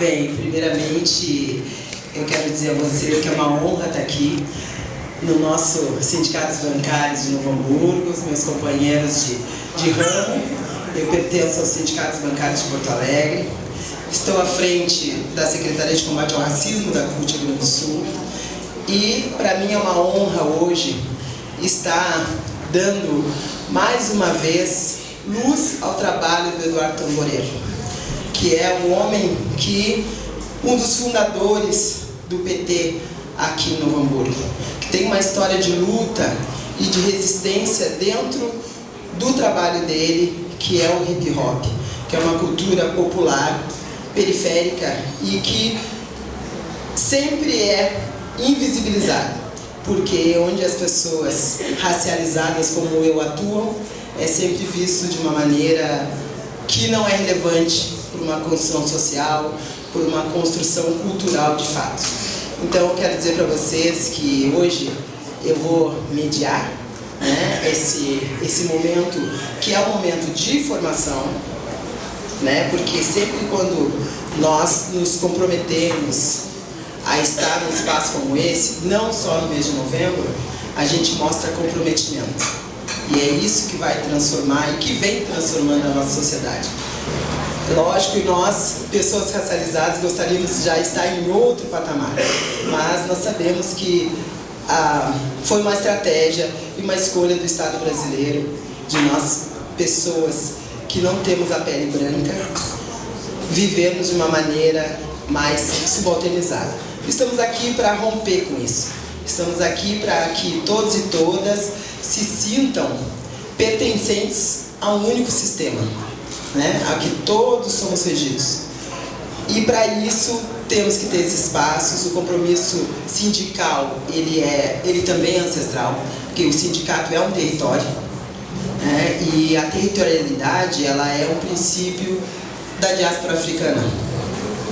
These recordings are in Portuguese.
Bem, primeiramente, eu quero dizer a vocês que é uma honra estar aqui no nosso Sindicatos Bancários de Novo Hamburgo, os meus companheiros de ramo. Eu pertenço aos Sindicatos Bancários de Porto Alegre. Estou à frente da Secretaria de Combate ao Racismo da CUT Rio Grande do Sul. E, para mim, é uma honra hoje estar dando, mais uma vez, luz ao trabalho do Eduardo Tamborero, que é um homem um dos fundadores do PT aqui em Novo Hamburgo, que tem uma história de luta e de resistência dentro do trabalho dele, que é o hip hop, que é uma cultura popular, periférica e que sempre é invisibilizada, porque onde as pessoas racializadas como eu atuam, é sempre visto de uma maneira que não é relevante por uma construção social, por uma construção cultural de fato. Então eu quero dizer para vocês que hoje eu vou mediar, né, esse momento, que é um momento de formação, né, porque sempre quando nós nos comprometemos a estar num espaço como esse, não só no mês de novembro, a gente mostra comprometimento. E é isso que vai transformar e que vem transformando a nossa sociedade. Lógico que nós, pessoas racializadas, gostaríamos de já estar em outro patamar, mas nós sabemos que foi uma estratégia e uma escolha do Estado brasileiro, de nós, pessoas que não temos a pele branca, vivermos de uma maneira mais subalternizada. Estamos aqui para romper com isso. Estamos aqui para que todos e todas se sintam pertencentes a um único sistema, né? A que todos somos regidos. E para isso temos que ter esses espaços. O compromisso sindical, ele também é ancestral, porque o sindicato é um território, né? E a territorialidade, ela é um princípio da diáspora africana.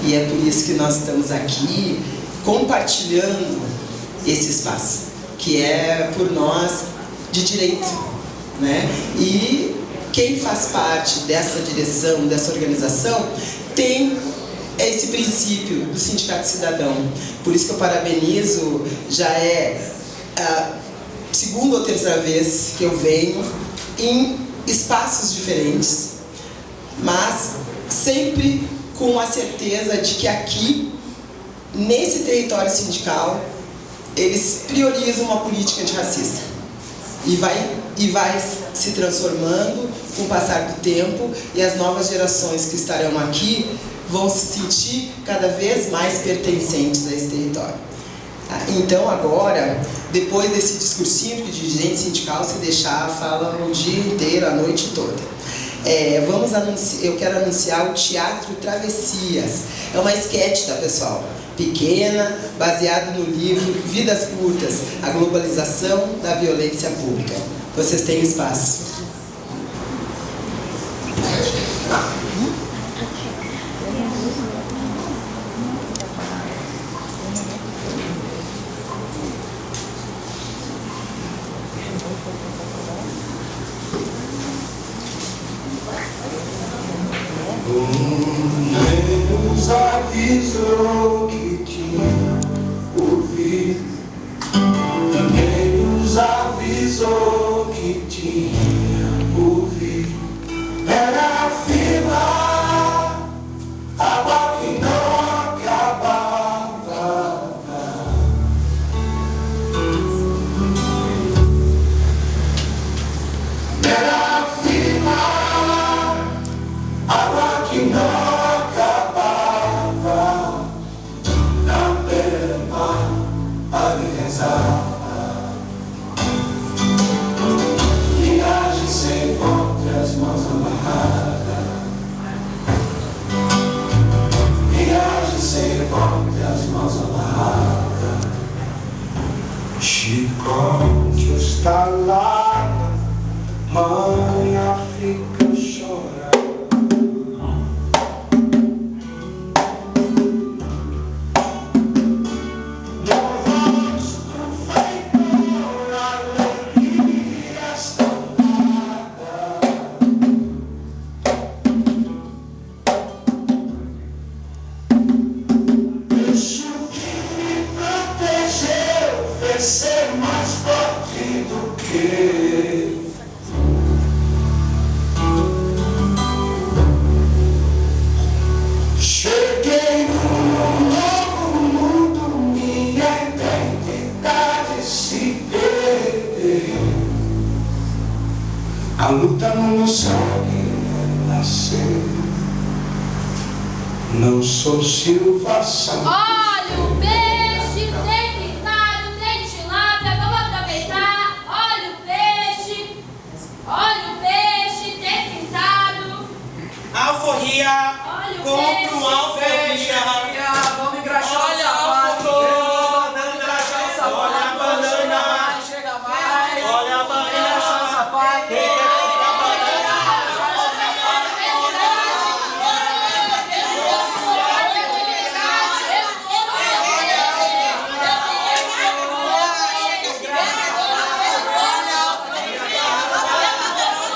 E é por isso que nós estamos aqui compartilhando esse espaço, que é por nós de direito, né? E quem faz parte dessa direção, dessa organização, tem esse princípio do sindicato cidadão. Por isso que eu parabenizo, já é a segunda ou terceira vez que eu venho em espaços diferentes, mas sempre com a certeza de que aqui, nesse território sindical, eles priorizam uma política antirracista. E vai se transformando com o passar do tempo, e as novas gerações que estarão aqui vão se sentir cada vez mais pertencentes a esse território. Então agora, depois desse discursinho de dirigente sindical, se deixar, fala o dia inteiro, a noite toda. Eu quero anunciar o Teatro Travessias. É uma esquete, tá, pessoal? Pequena, baseado no livro Vidas Curtas, a globalização da violência pública. Vocês têm espaço. Deus avisou que tinha ouvido. Ninguém nos avisou que tinha ouvido. Era a fila, água que não acabava. Era a fila, água que não viagem sem volta, as mãos amarradas. Viagem sem volta, as mãos amarradas. Chicote estalada, mãe África chora. querer. Cheguei num novo mundo, minha identidade se perdeu. A luta no sangue nasceu. Não sou Silva Santos. Olha o peixe, tem pintado, tem tilápia, vamos aproveitar. Olha o peixe, tem pintado. Alforria, Olha o compra peixe. um alforria. Vamos engraxar Olha o a sapato. alforria. Engraxar o sapato. Olha a banana. Chega mais. Olha a banana. Engraxar o sapato. Quem quer comprar banana?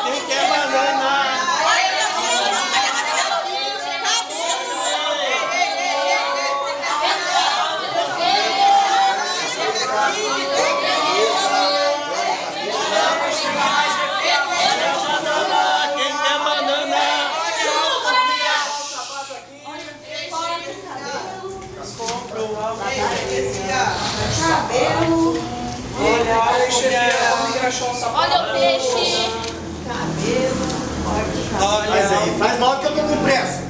Quem quer banana? Quem quer banana? Vamos engraxar o sapato. Olha o peixe. Faz aí, faz logo que eu tô com pressa.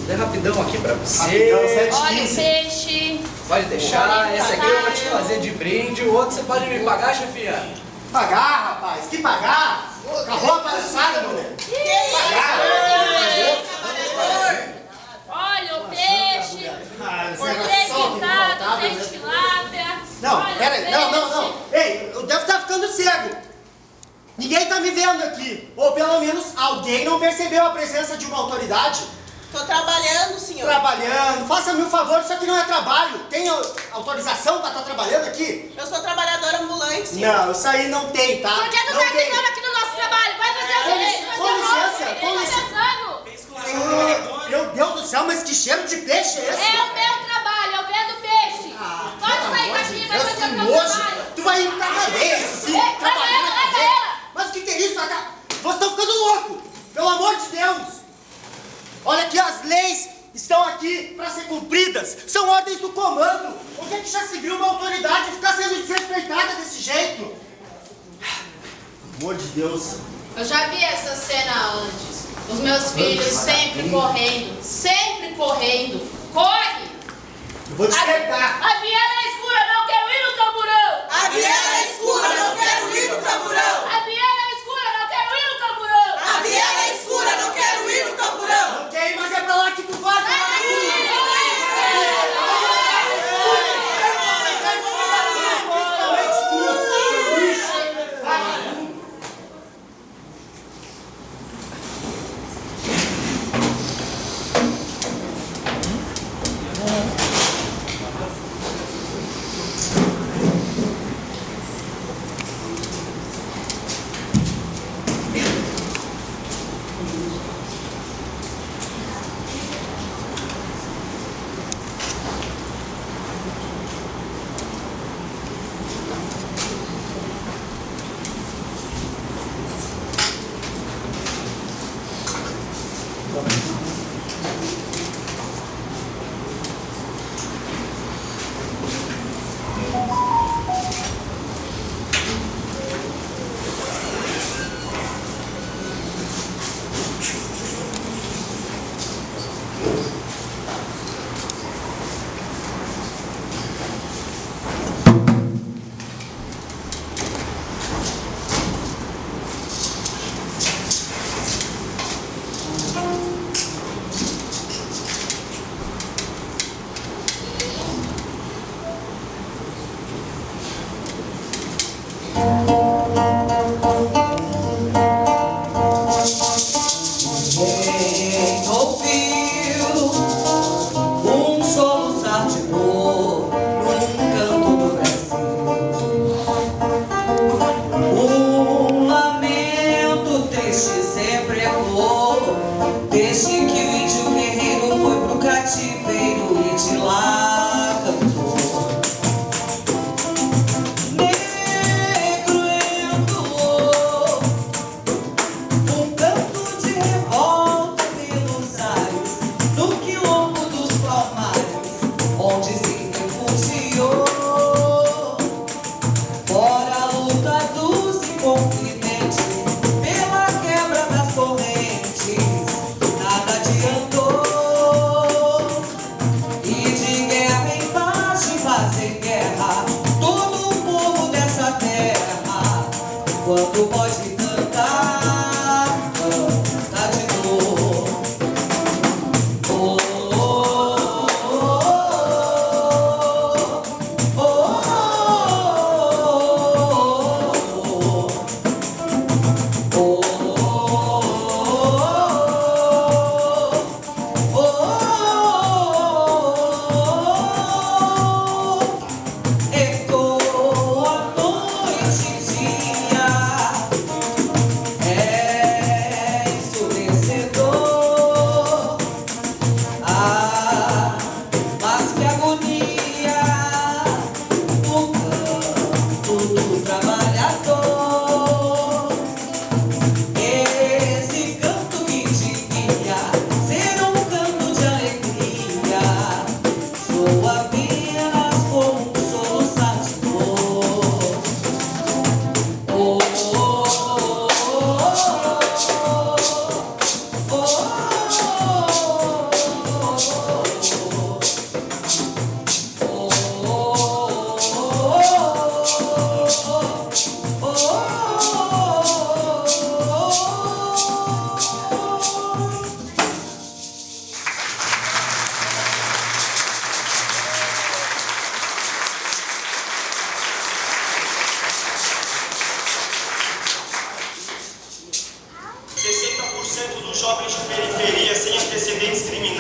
Dê rapidão aqui pra você. Rapidão, Olha o 7h15. peixe. Pode deixar. Esse aqui eu vou te fazer de brinde. O outro você pode me pagar, chefia? Pagar, rapaz, que pagar? Acabou a palhaçada, mulher. Pagar. Olha o peixe. Ah, esse Tem era só pintado, faltava, tem né? tilápia. Não, Olha o pera aí, não, peixe. não, não. Ei, eu devo estar ficando cego. Ninguém tá me vendo aqui. Ou pelo menos alguém não percebeu a presença de uma autoridade. Tô trabalhando, senhor. Trabalhando. Faça-me um favor, isso aqui não é trabalho. Tem autorização pra estar trabalhando aqui? Eu sou trabalhadora ambulante, senhor. Não, isso aí não tem, tá? Por que tu Não tá tem. entrando aqui no nosso trabalho? Vai fazer o quê? Vai Com fazer o licença, quê? com Ele licença. tá pensando. Meu Deus do céu, mas que cheiro de peixe é esse? É o meu trabalho, eu vendo peixe. Pode Pelo sair amor daqui, de vai Deus, fazer o que meu nojo. trabalho. Tu vai ir pra cadeia, isso sim, Leva trabalhando ela, na leva cadeia. ela. Mas o que é isso? Vocês estão ficando loucos, pelo amor de Deus. Olha que as leis estão aqui para ser cumpridas, são ordens do comando. Onde é que já se viu uma autoridade ficar sendo desrespeitada desse jeito? Pelo amor de Deus. Eu já vi essa cena antes. Os meus filhos sempre correndo, sempre correndo. Corre! Eu vou te pegar. A viela é escura, não quero ir no camburão. A viela é escura, não quero ir no camburão. A viela é escura, não quero ir no camburão. A viela é escura, não quero ir no camburão. Ok, mas é pra lá que tu vai.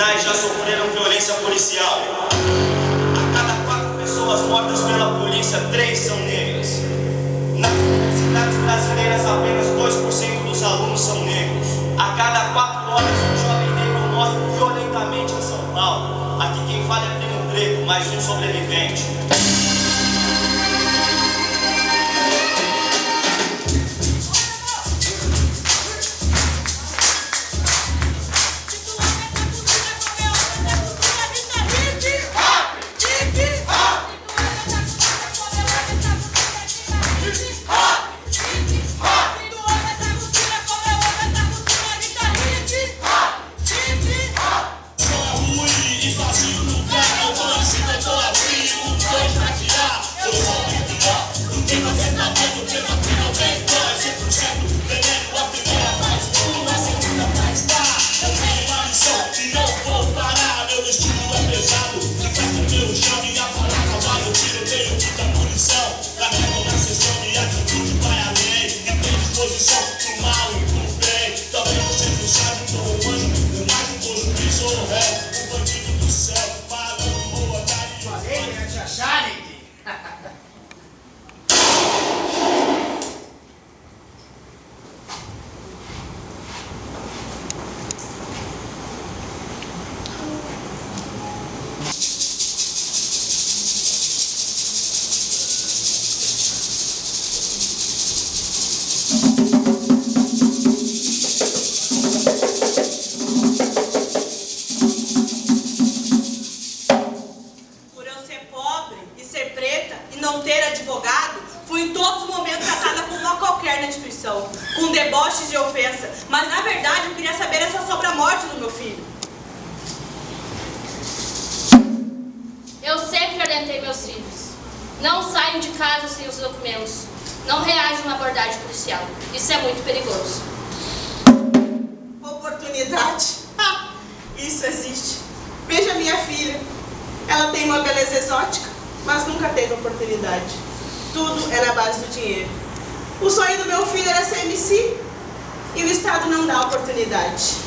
policiais já sofreram violência policial. A cada 4 pessoas mortas pela polícia, 3 são negras. Nas universidades brasileiras, apenas 2% dos alunos são negros. A cada 4 horas, um jovem negro morre violentamente em São Paulo. Aqui quem fala é Primo Preto, mais um sobrevivente. Com deboches de ofensa, mas na verdade eu queria saber essa sobre a morte do meu filho. Eu sempre orientei meus filhos. Não saiam de casa sem os documentos. Não reajam a uma abordagem policial. Isso é muito perigoso. Oportunidade? Isso existe. Veja minha filha. Ela tem uma beleza exótica, mas nunca teve oportunidade. Tudo é na base do dinheiro. O sonho do meu filho era ser MC e o Estado não dá oportunidade.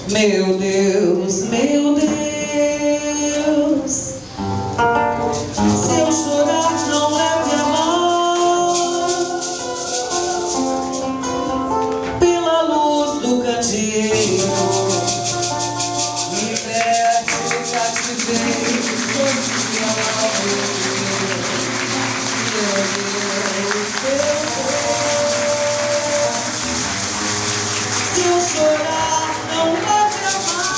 Meu Deus, meu Deus, se eu chorar não leve a mão, pela luz do candeeiro, liberte o cativeiro social. Meu Deus, se eu chorar não leve a mão,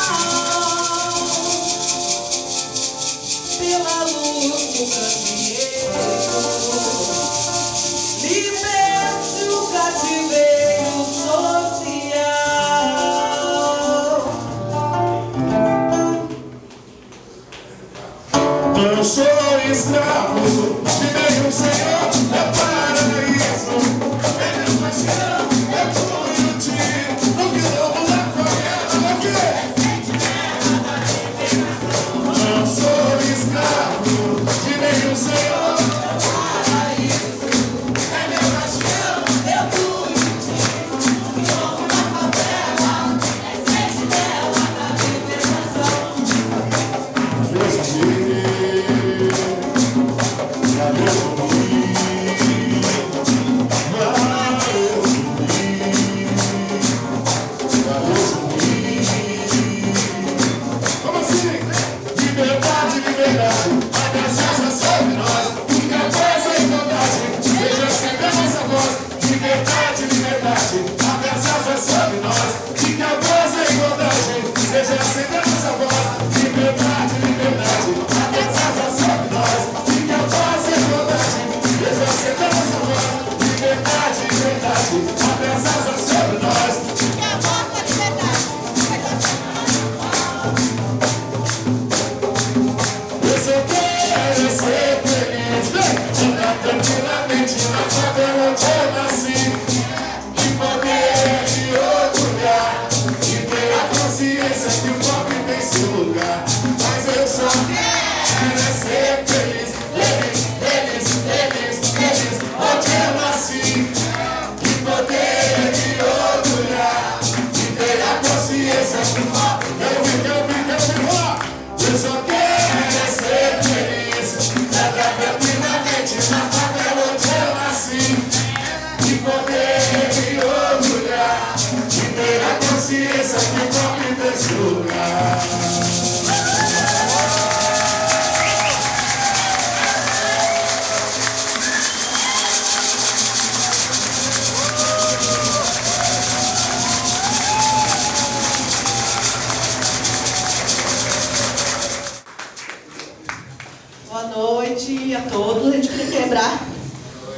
Boa noite a todos. A gente queria quebrar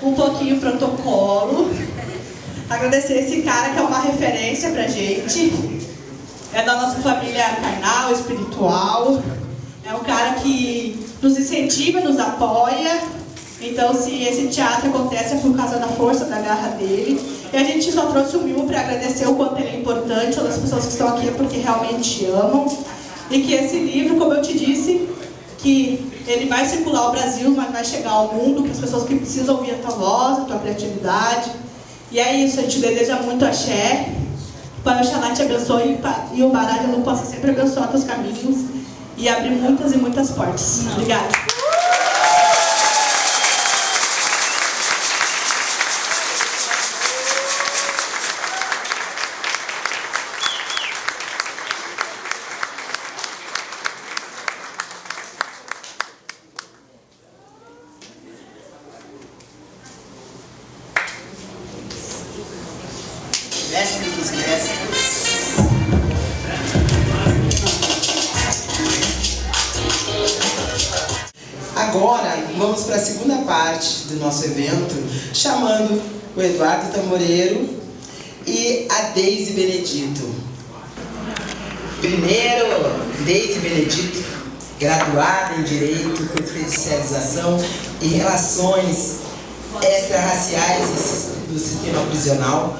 um pouquinho o protocolo. Agradecer esse cara que é uma referência pra gente. É da nossa família carnal, espiritual. É um cara que nos incentiva, nos apoia. Então, se esse teatro acontece é por causa da força, da garra dele. E a gente só trouxe o Mil para agradecer o quanto ele é importante. Todas as pessoas que estão aqui é porque realmente amam. E que esse livro, como eu te disse, que ele vai circular o Brasil, mas vai chegar ao mundo, para as pessoas que precisam ouvir a tua voz, a tua criatividade. E é isso, a gente deseja muito axé. O Pai Oxalá te abençoe e o Baralho possa sempre abençoar teus caminhos e abrir muitas e muitas portas. Obrigada. Mestre dos mestres. Agora, vamos para a segunda parte do nosso evento, chamando o Eduardo Tamboreiro e a Deise Benedito. Primeiro, Deise Benedito, graduada em Direito, com especialização em Relações Extrarraciais do Sistema Prisional,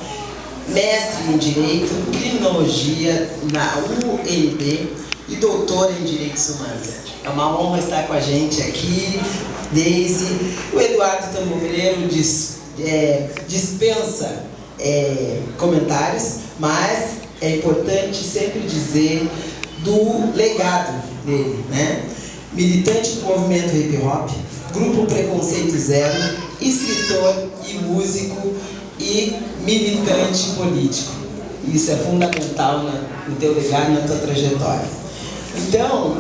mestre em Direito, Criminologia na UNB e doutora em Direitos Humanos. É uma honra estar com a gente aqui, Deise. O Eduardo Tamboreiro dispensa comentários, mas é importante sempre dizer do legado dele, né? Militante do movimento hip hop, Grupo Preconceito Zero, escritor e músico e militante político. Isso é fundamental no teu legado e na tua trajetória. Então,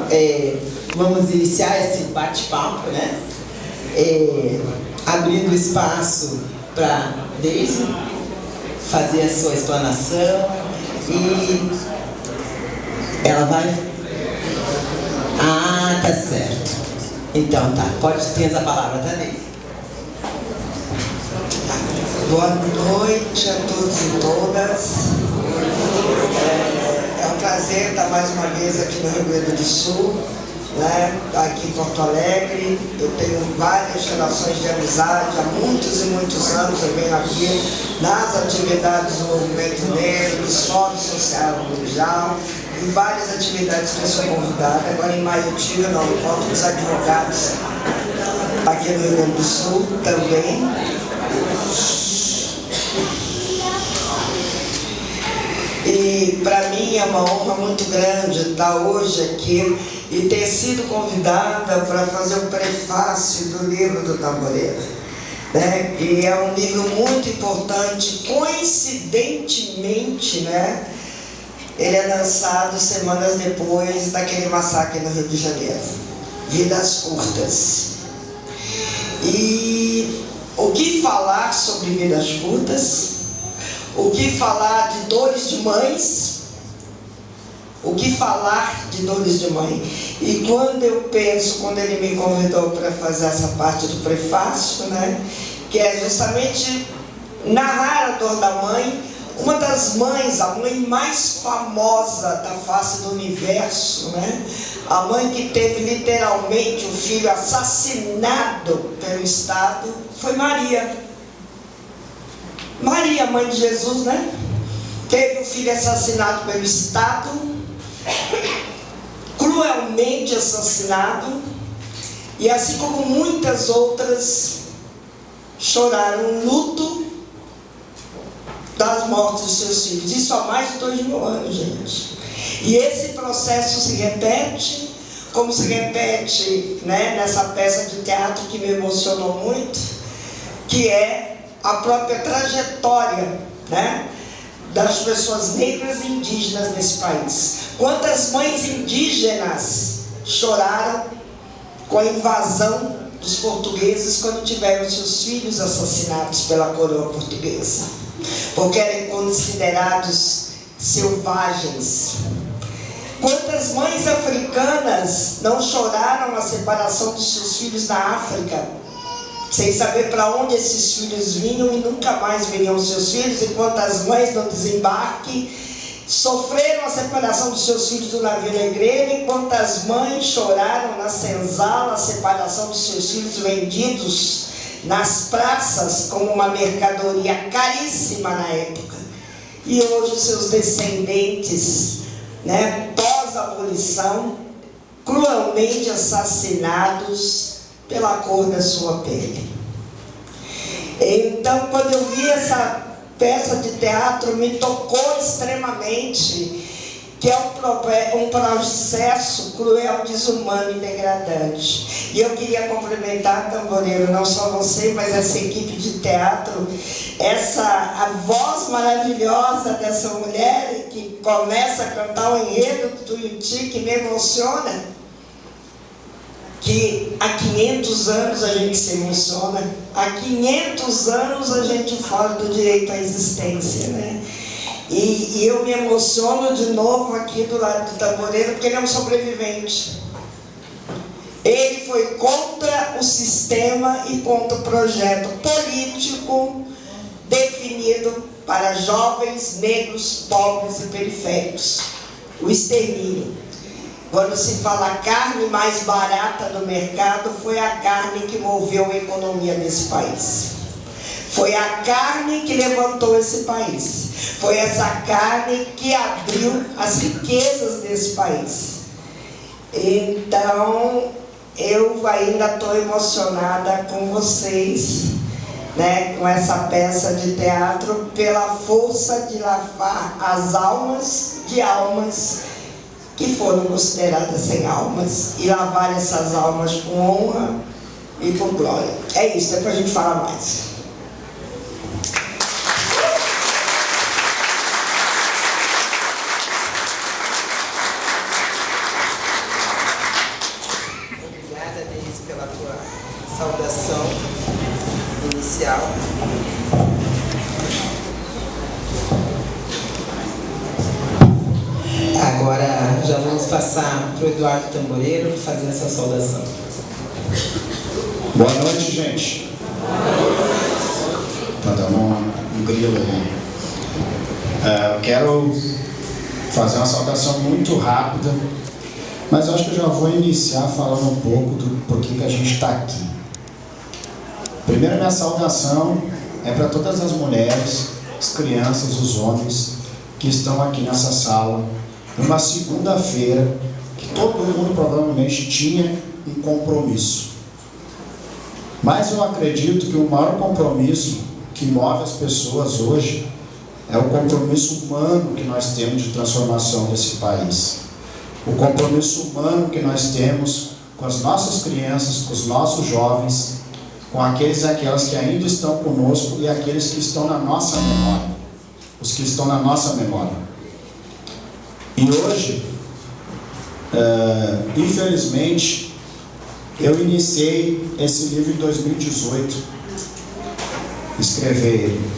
vamos iniciar esse bate-papo, né? Abrindo espaço para Deise fazer a sua explanação e ela vai... Ah, tá certo. Então tá, ter a palavra, tá, Deise? Boa noite a todos e todas. É um prazer estar mais uma vez aqui no Rio Grande do Sul. né, aqui em Porto Alegre. Eu tenho várias relações de amizade, há muitos e muitos anos eu venho aqui nas atividades do movimento negro, dos fóruns sociais mundial, em várias atividades que eu sou convidada. Agora em Maiutinga eu não encontro os advogados aqui no Rio Grande do Sul também. E para mim é uma honra muito grande estar hoje aqui e ter sido convidada para fazer o prefácio do livro do Tamboreiro, né? E é um livro muito importante. Coincidentemente, né, ele é lançado semanas depois daquele massacre no Rio de Janeiro. Vidas Curtas. E o que falar sobre vidas curtas? O que falar de dores de mães? O que falar de dores de mãe? E quando eu penso, quando ele me convidou para fazer essa parte do prefácio, né, que é justamente narrar a dor da mãe, uma das mães, a mãe mais famosa da face do universo, né, a mãe que teve literalmente o filho assassinado pelo Estado, foi Maria. Maria, mãe de Jesus, né? Teve o filho assassinado pelo Estado, cruelmente assassinado, e assim como muitas outras, choraram luto das mortes dos seus filhos. Isso há mais de 2000 anos, gente. E esse processo se repete, como se repete, né, nessa peça de teatro que me emocionou muito, que é a própria trajetória, né, das pessoas negras e indígenas nesse país. Quantas mães indígenas choraram com a invasão dos portugueses quando tiveram seus filhos assassinados pela coroa portuguesa, porque eram considerados selvagens. Quantas mães africanas não choraram a separação dos seus filhos na África, sem saber para onde esses filhos vinham e nunca mais veriam seus filhos, enquanto as mães no desembarque sofreram a separação dos seus filhos do navio negreiro, enquanto as mães choraram na senzala a separação dos seus filhos vendidos nas praças como uma mercadoria caríssima na época. E hoje seus descendentes, né, pós-abolição, cruelmente assassinados pela cor da sua pele. Então, quando eu vi essa peça de teatro, me tocou extremamente, que é um processo cruel, desumano e degradante. E eu queria cumprimentar, Tamboreiro, não só você, mas essa equipe de teatro, a voz maravilhosa dessa mulher que começa a cantar o enredo do Tuiuti, que me emociona. Que há 500 anos a gente se emociona, há 500 anos a gente fala do direito à existência, né? E eu me emociono de novo aqui do lado do Tamboreiro, porque ele é um sobrevivente. Ele foi contra o sistema e contra o projeto político definido para jovens, negros, pobres e periféricos. O extermínio. Quando se fala a carne mais barata do mercado, foi a carne que moveu a economia desse país. Foi a carne que levantou esse país. Foi essa carne que abriu as riquezas desse país. Então, eu ainda estou emocionada com vocês, né, com essa peça de teatro, pela força de lavar as almas de almas que foram consideradas sem almas, e lavar essas almas com honra e com glória. É isso, depois a gente fala mais. Obrigada, Deise, pela tua saudação inicial. Agora já vamos passar para o Eduardo Tamboreiro fazer essa saudação. Boa noite, gente. Tá dando um grilo aí. Eu quero fazer uma saudação muito rápida Mas eu acho que eu já vou iniciar falando um pouco do porquê que a gente está aqui. Primeiro, minha saudação é para todas as mulheres, as crianças, os homens que estão aqui nessa sala, numa segunda-feira, que todo mundo provavelmente tinha um compromisso. Mas eu acredito que o maior compromisso que move as pessoas hoje é o compromisso humano que nós temos de transformação desse país. O compromisso humano que nós temos com as nossas crianças, com os nossos jovens, com aqueles e aquelas que ainda estão conosco e aqueles que estão na nossa memória. Os que estão na nossa memória. E hoje, infelizmente, eu iniciei esse livro em 2018, escrever ele.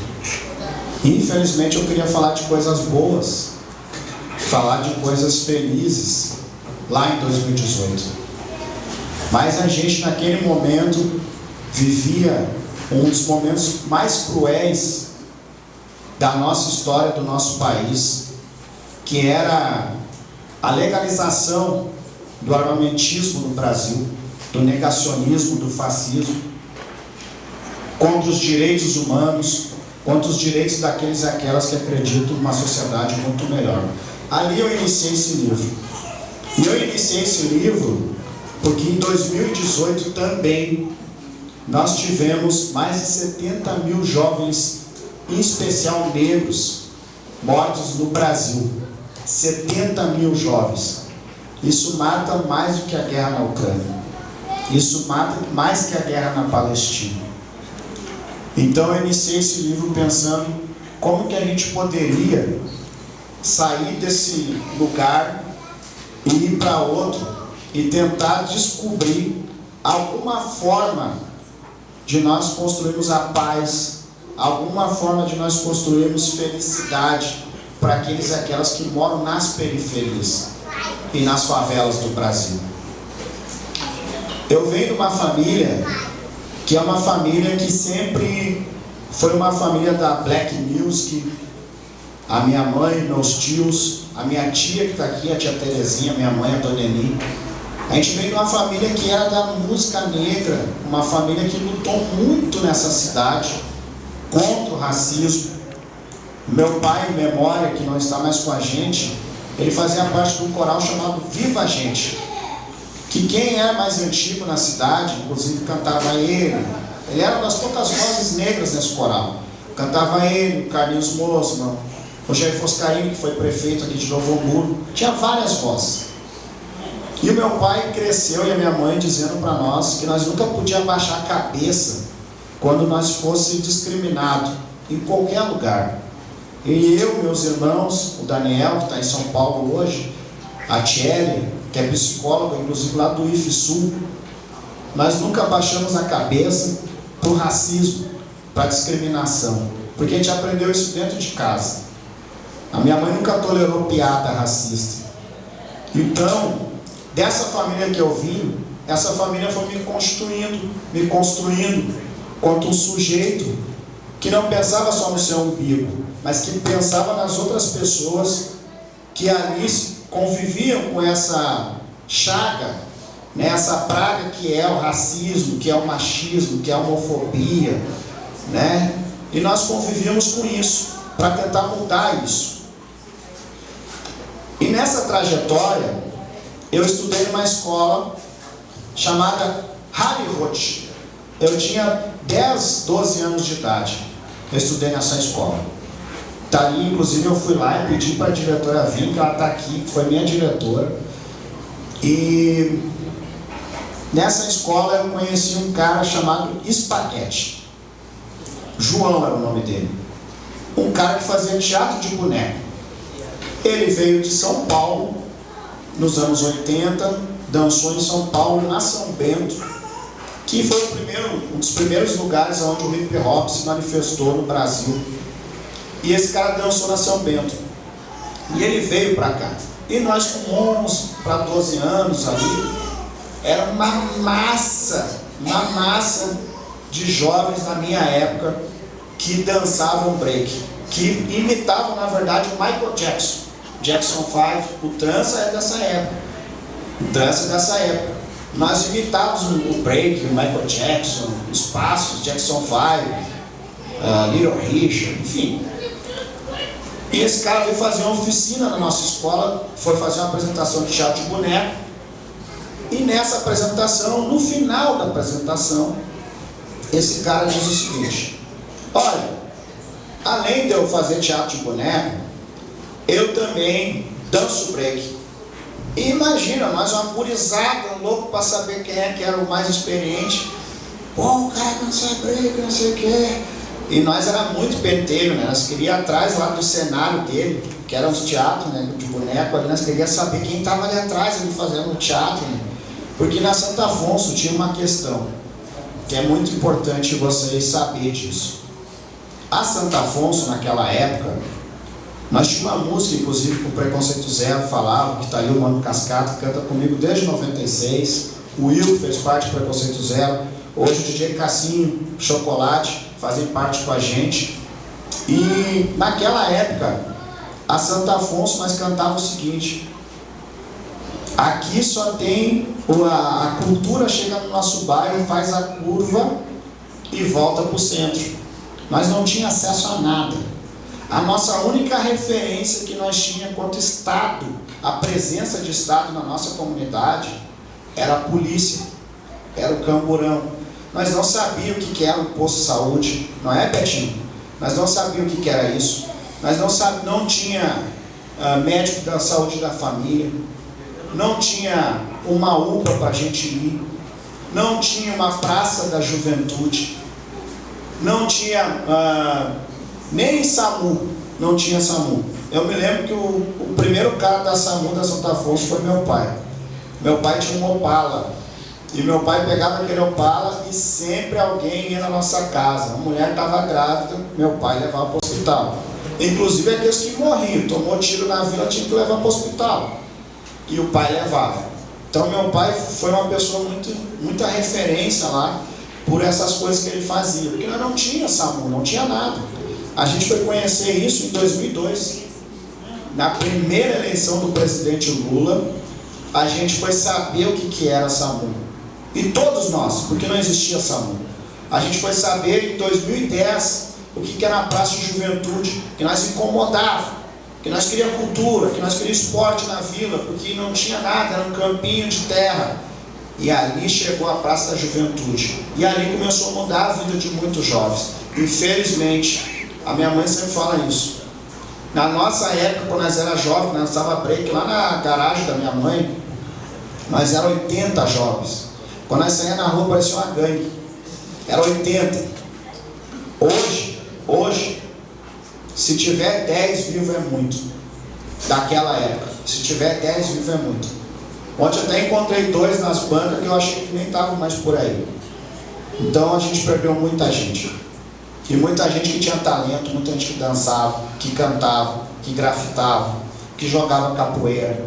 Infelizmente eu queria falar de coisas boas, falar de coisas felizes, lá em 2018. Mas a gente naquele momento vivia um dos momentos mais cruéis da nossa história, do nosso país, que era a legalização do armamentismo no Brasil, do negacionismo, do fascismo, contra os direitos humanos, contra os direitos daqueles e aquelas que acreditam numa sociedade muito melhor. Ali eu iniciei esse livro. E eu iniciei esse livro porque em 2018 também nós tivemos mais de 70 mil jovens, em especial negros, mortos no Brasil. 70 mil jovens. Isso mata mais do que a guerra na Ucrânia. Isso mata mais que a guerra na Palestina. Então eu iniciei esse livro pensando como que a gente poderia sair desse lugar e ir para outro e tentar descobrir alguma forma de nós construirmos a paz, alguma forma de nós construirmos felicidade para aqueles e aquelas que moram nas periferias e nas favelas do Brasil. Eu venho de uma família que é uma família que sempre foi uma família da Black Music. A minha mãe, meus tios, a minha tia que está aqui, a tia Terezinha, minha mãe, a Dona Eni. A gente veio de uma família que era da música negra, uma família que lutou muito nessa cidade contra o racismo. Meu pai, em memória, que não está mais com a gente, ele fazia parte de um coral chamado Viva a Gente, que quem é mais antigo na cidade, inclusive cantava ele era uma das poucas vozes negras nesse coral. Cantava ele, o Carlinhos Mosman, o Rogério Foscarini, que foi prefeito aqui de Novo Hamburgo, tinha várias vozes. E o meu pai cresceu e a minha mãe dizendo para nós que nós nunca podíamos baixar a cabeça quando nós fosse discriminado em qualquer lugar. E eu, meus irmãos, o Daniel, que está em São Paulo hoje, a Thierry, que é psicóloga, inclusive lá do IFSU, nós nunca baixamos a cabeça para o racismo, para a discriminação, porque a gente aprendeu isso dentro de casa. A minha mãe nunca tolerou piada racista. Então, dessa família que eu vim, essa família foi me construindo quanto um sujeito que não pensava só no seu umbigo, mas que pensava nas outras pessoas que ali conviviam com essa chaga, né, essa praga que é o racismo, que é o machismo, que é a homofobia, né? E nós convivíamos com isso, para tentar mudar isso. E nessa trajetória, eu estudei numa escola chamada Harry. Eu tinha 10, 12 anos de idade. Eu estudei nessa escola. Tá ali, inclusive eu fui lá e pedi para a diretora vir, que ela está aqui, que foi minha diretora. E nessa escola eu conheci um cara chamado Espaguete. João era o nome dele. Um cara que fazia teatro de boneco. Ele veio de São Paulo, nos anos 80, dançou em São Paulo, na São Bento, que foi um dos primeiros lugares onde o hip hop se manifestou no Brasil. E esse cara dançou na São Bento. E ele veio para cá. E nós com 11 para 12 anos ali, era uma massa de jovens na minha época que dançavam break, que imitavam na verdade o Michael Jackson. Jackson 5, o trança é dessa época. Dança dessa época. Nós imitávamos o break, o Michael Jackson, os passos, Jackson 5, Little Richard, enfim. E esse cara veio fazer uma oficina na nossa escola, foi fazer uma apresentação de teatro de boneco. E nessa apresentação, no final da apresentação, esse cara diz o seguinte: olha, além de eu fazer teatro de boneco, eu também danço break. E imagina, nós uma gurizada, louco para saber quem é que era o mais experiente. Pô, o cara dança break, não sei o que. E nós era muito pentelho, né? Nós queríamos ir atrás lá do cenário dele, que era uns teatros, né, de boneco, ali nós queríamos saber quem estava ali atrás, ali fazendo o teatro, né? Porque na Santo Afonso tinha uma questão, que é muito importante vocês saberem disso. A Santo Afonso, naquela época, nós tínhamos uma música, inclusive, que o Preconceito Zero falava, que está ali o Mano Cascata, que canta comigo desde 96, o Will fez parte do Preconceito Zero, hoje o DJ Cassinho, Chocolate, fazem parte com a gente. E naquela época, a Santo Afonso nós cantávamos o seguinte: aqui só tem a cultura, chega no nosso bairro, faz a curva e volta para o centro. Nós não tínhamos acesso a nada. A nossa única referência que nós tínhamos quanto Estado, a presença de Estado na nossa comunidade, era a polícia, era o camburão. Nós não sabíamos o que era um posto de saúde, não é, Betinho? Nós não sabíamos o que era isso. Nós não tinha médico da saúde da família, não tinha uma UPA para a gente ir, não tinha uma praça da juventude, não tinha nem SAMU, não tinha SAMU. Eu me lembro que o primeiro cara da SAMU da Santo Afonso foi meu pai. Meu pai tinha um Opala, e meu pai pegava aquele Opala e sempre alguém ia na nossa casa. A mulher estava grávida, meu pai levava para o hospital. Inclusive aqueles que morriam, tomou tiro na vila, tinha que levar para o hospital. E o pai levava. Então meu pai foi uma pessoa muita referência lá, por essas coisas que ele fazia. Porque nós não tinha SAMU, não tinha nada. A gente foi conhecer isso em 2002. Na primeira eleição do presidente Lula, a gente foi saber o que era SAMU. E todos nós, porque não existia SAMU. A gente foi saber em 2010 o que era a praça de juventude, que nós incomodava, que nós queríamos cultura, que nós queríamos esporte na vila, porque não tinha nada, era um campinho de terra. E ali chegou a praça da juventude. E ali começou a mudar a vida de muitos jovens. Infelizmente, a minha mãe sempre fala isso. Na nossa época, quando nós era jovens, nós estávamos break lá na garagem da minha mãe, nós eram 80 jovens. Quando nós saíamos na rua, parecia uma gangue. Era 80. Hoje, se tiver 10 vivos é muito. Daquela época. Se tiver 10 vivos é muito. Ontem eu até encontrei 2 nas bancas que eu achei que nem estavam mais por aí. Então a gente perdeu muita gente. E muita gente que tinha talento, muita gente que dançava, que cantava, que grafitava, que jogava capoeira,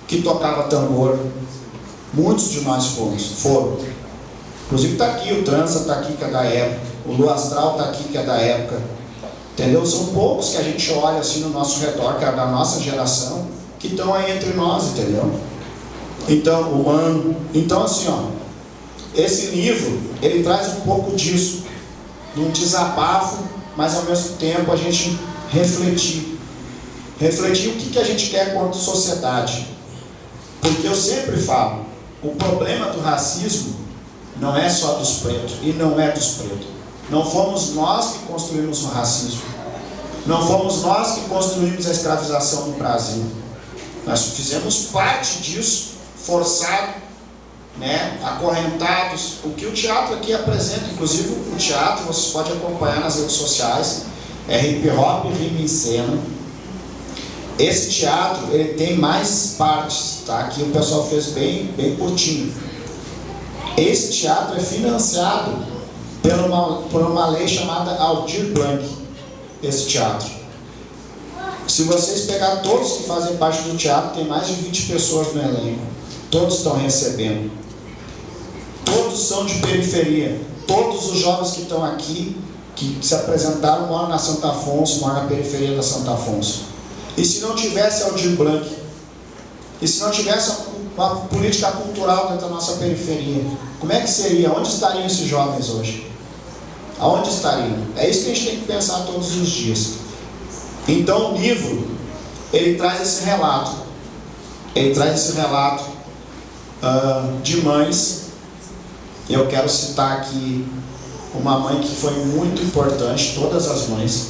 que tocava tambor. Muitos de nós foram. Inclusive está aqui, o Trança está aqui, que é da época. O Lu Astral está aqui, que é da época. Entendeu? São poucos que a gente olha assim no nosso redor, que é da nossa geração, que estão aí entre nós, entendeu? Então, humano. Então, assim, ó, esse livro, ele traz um pouco disso, de um desabafo, mas ao mesmo tempo a gente refletir o que a gente quer quanto sociedade. Porque eu sempre falo, o problema do racismo não é só dos pretos, e não é dos pretos. Não fomos nós que construímos o racismo. Não fomos nós que construímos a escravização no Brasil. Nós fizemos parte disso, forçado, né, acorrentados. O que o teatro aqui apresenta, inclusive o teatro, vocês podem acompanhar nas redes sociais, é hip hop e rima em cena. Esse teatro, ele tem mais partes, tá? Aqui o pessoal fez bem curtinho. Esse teatro é financiado por uma lei chamada Aldir Blanc, esse teatro. Se vocês pegar todos que fazem parte do teatro, tem mais de 20 pessoas no elenco. Todos estão recebendo. Todos são de periferia. Todos os jovens que estão aqui, que se apresentaram, moram na Santo Afonso, moram na periferia da Santo Afonso. E se não tivesse Aldir Blanc, e se não tivesse uma política cultural dentro da nossa periferia. Como é que seria? Onde estariam esses jovens hoje? Aonde estariam? É isso que a gente tem que pensar todos os dias. Então o livro, ele traz esse relato. Ele traz esse relato de mães. Eu quero citar aqui uma mãe que foi muito importante, todas as mães.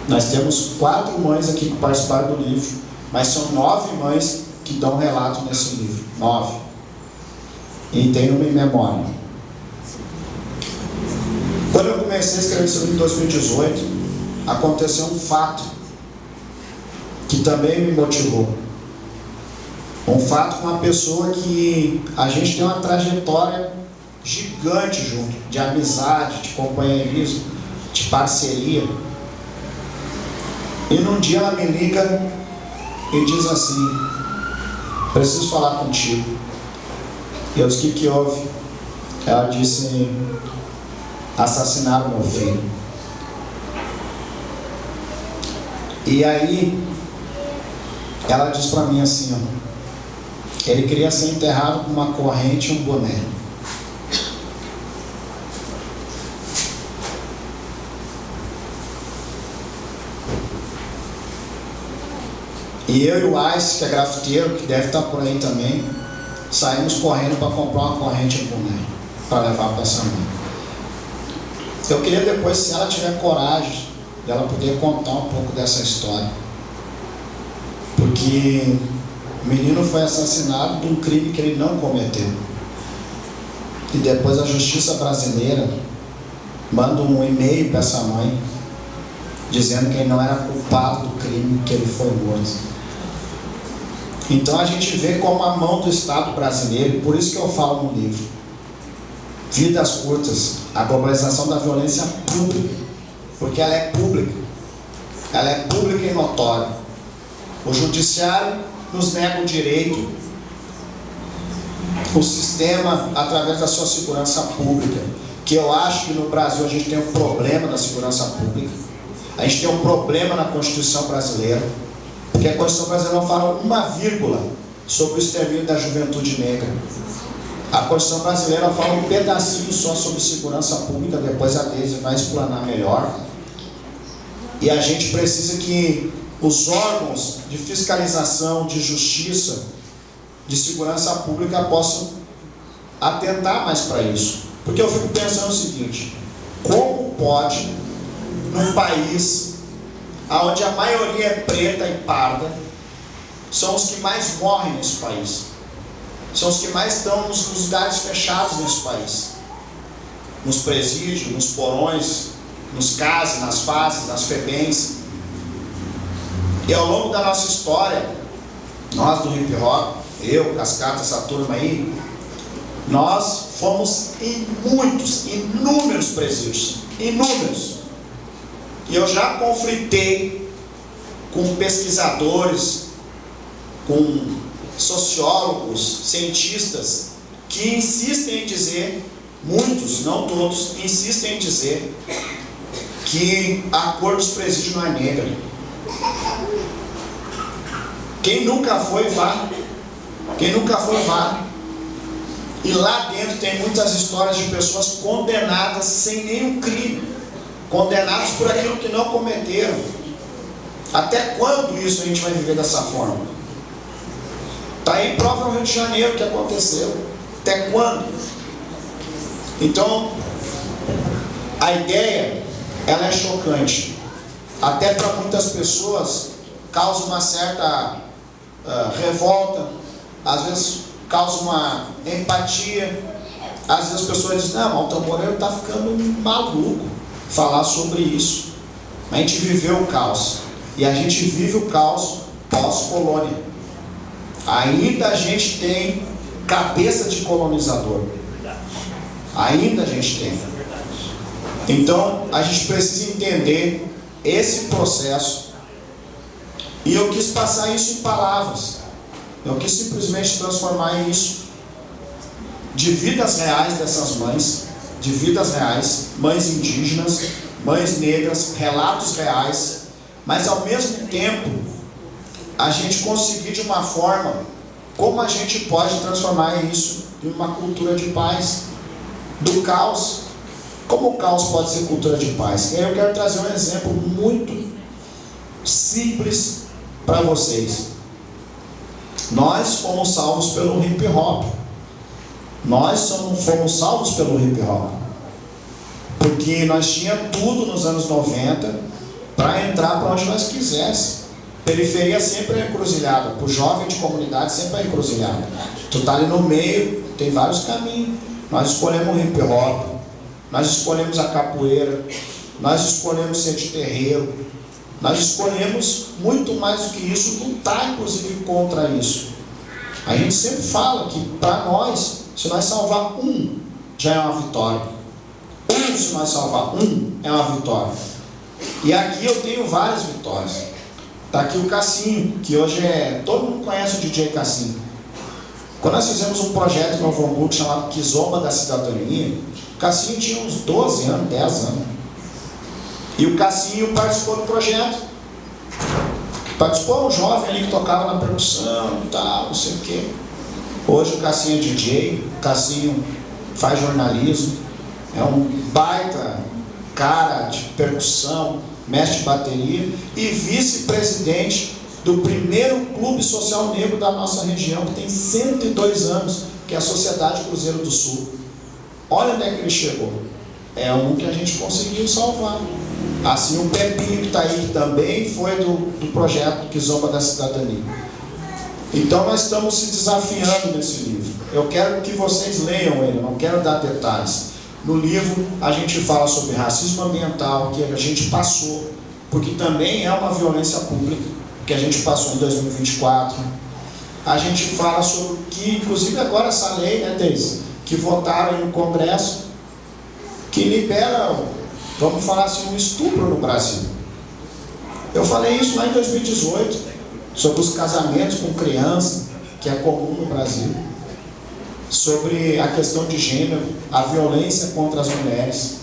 Nós temos 4 mães aqui que participaram do livro, mas são 9 mães que dão relato nesse livro. 9. E tem uma em memória. Quando eu comecei a escrever esse livro em 2018, aconteceu um fato que também me motivou. Um fato com uma pessoa que a gente tem uma trajetória gigante junto, de amizade, de companheirismo, de parceria. E num dia ela me liga e diz assim: preciso falar contigo. Eu disse: o que houve? Ela disse: assassinaram meu filho. E aí ela diz para mim assim, ó, ele queria ser enterrado com uma corrente e um boné. E eu e o Ice, que é grafiteiro, que deve estar por aí também, saímos correndo para comprar uma corrente e um boné para levar para essa mãe. Eu queria depois, se ela tiver coragem, dela poder contar um pouco dessa história. Porque o menino foi assassinado de um crime que ele não cometeu. E depois a justiça brasileira manda um e-mail para essa mãe dizendo que ele não era culpado do crime, que ele foi morto. Então a gente vê como a mão do Estado brasileiro, por isso que eu falo no livro, Vidas Curtas, a globalização da violência pública, porque ela é pública e notória. O judiciário nos nega o direito, o sistema, através da sua segurança pública, que eu acho que no Brasil a gente tem um problema da segurança pública, a gente tem um problema na Constituição brasileira, porque a Constituição brasileira não fala uma vírgula sobre o extermínio da juventude negra. A Constituição brasileira fala um pedacinho só sobre segurança pública, depois a Deise vai explanar melhor. E a gente precisa que os órgãos de fiscalização, de justiça, de segurança pública possam atentar mais para isso. Porque eu fico pensando o seguinte: como pode, num país onde a maioria é preta e parda, são os que mais morrem nesse país, são os que mais estão nos lugares fechados nesse país, nos presídios, nos porões, nos CASs, nas FASs, nas FEBEMs. E ao longo da nossa história, nós do hip hop, eu, Cascata, essa turma aí, nós fomos em inúmeros presídios, inúmeros. E eu já conflitei com pesquisadores, com sociólogos, cientistas, que insistem em dizer, muitos, não todos, insistem em dizer que a cor dos presídios não é negra. Quem nunca foi, vá. Quem nunca foi, vá. E lá dentro tem muitas histórias de pessoas condenadas sem nenhum crime, condenados por aquilo que não cometeram. Até quando isso a gente vai viver dessa forma? Está aí prova no Rio de Janeiro o que aconteceu. Até quando? Então, a ideia, ela é chocante. Até para muitas pessoas causa uma certa revolta, às vezes causa uma empatia. Às vezes as pessoas dizem: não, o Tamborelo está ficando maluco falar sobre isso. A gente viveu o caos, e a gente vive o caos pós-colônia. Ainda a gente tem cabeça de colonizador, ainda a gente tem. Então a gente precisa entender esse processo, e eu quis passar isso em palavras. Eu quis simplesmente transformar isso de vidas reais dessas mães, de vidas reais, mães indígenas, mães negras, relatos reais, mas ao mesmo tempo a gente conseguir de uma forma como a gente pode transformar isso em uma cultura de paz, do caos. Como o caos pode ser cultura de paz? E aí eu quero trazer um exemplo muito simples para vocês. Nós fomos salvos pelo hip hop. Nós fomos salvos pelo hip hop. Porque nós tínhamos tudo nos anos 90 para entrar para onde nós quiséssemos. Periferia sempre é encruzilhada. Para o jovem de comunidade sempre é encruzilhada. Tu tá ali no meio, tem vários caminhos. Nós escolhemos o hip hop, nós escolhemos a capoeira, nós escolhemos ser de terreiro, nós escolhemos muito mais do que isso, lutar inclusive contra isso. A gente sempre fala que para nós, se nós salvar um, já é uma vitória. Se nós salvar um, é uma vitória. E aqui eu tenho várias vitórias. Está aqui o Cassinho, que hoje todo mundo conhece o DJ Cassinho. Quando nós fizemos um projeto em Novo Hamburgo chamado Kizomba da Cidadania, o Cassinho tinha uns 12 anos, 10 anos. E o Cassinho participou do projeto. Participou um jovem ali que tocava na percussão e tal, não sei o quê. Hoje o Cassinho é DJ, o Cassinho faz jornalismo, é um baita cara de percussão, mestre de bateria e vice-presidente do primeiro clube social negro da nossa região, que tem 102 anos, que é a Sociedade Cruzeiro do Sul. Olha onde é que ele chegou. É um que a gente conseguiu salvar. Assim, o Pepinho que está aí, que também foi do projeto Kizomba da Cidadania. Então nós estamos se desafiando nesse livro. Eu quero que vocês leiam ele, não quero dar detalhes. No livro a gente fala sobre racismo ambiental, que a gente passou, porque também é uma violência pública, que a gente passou em 2024. A gente fala sobre que, inclusive agora essa lei, né, Deise, que votaram no Congresso, que libera, vamos falar assim, um estupro no Brasil. Eu falei isso lá em 2018, sobre os casamentos com criança, que é comum no Brasil, sobre a questão de gênero, a violência contra as mulheres.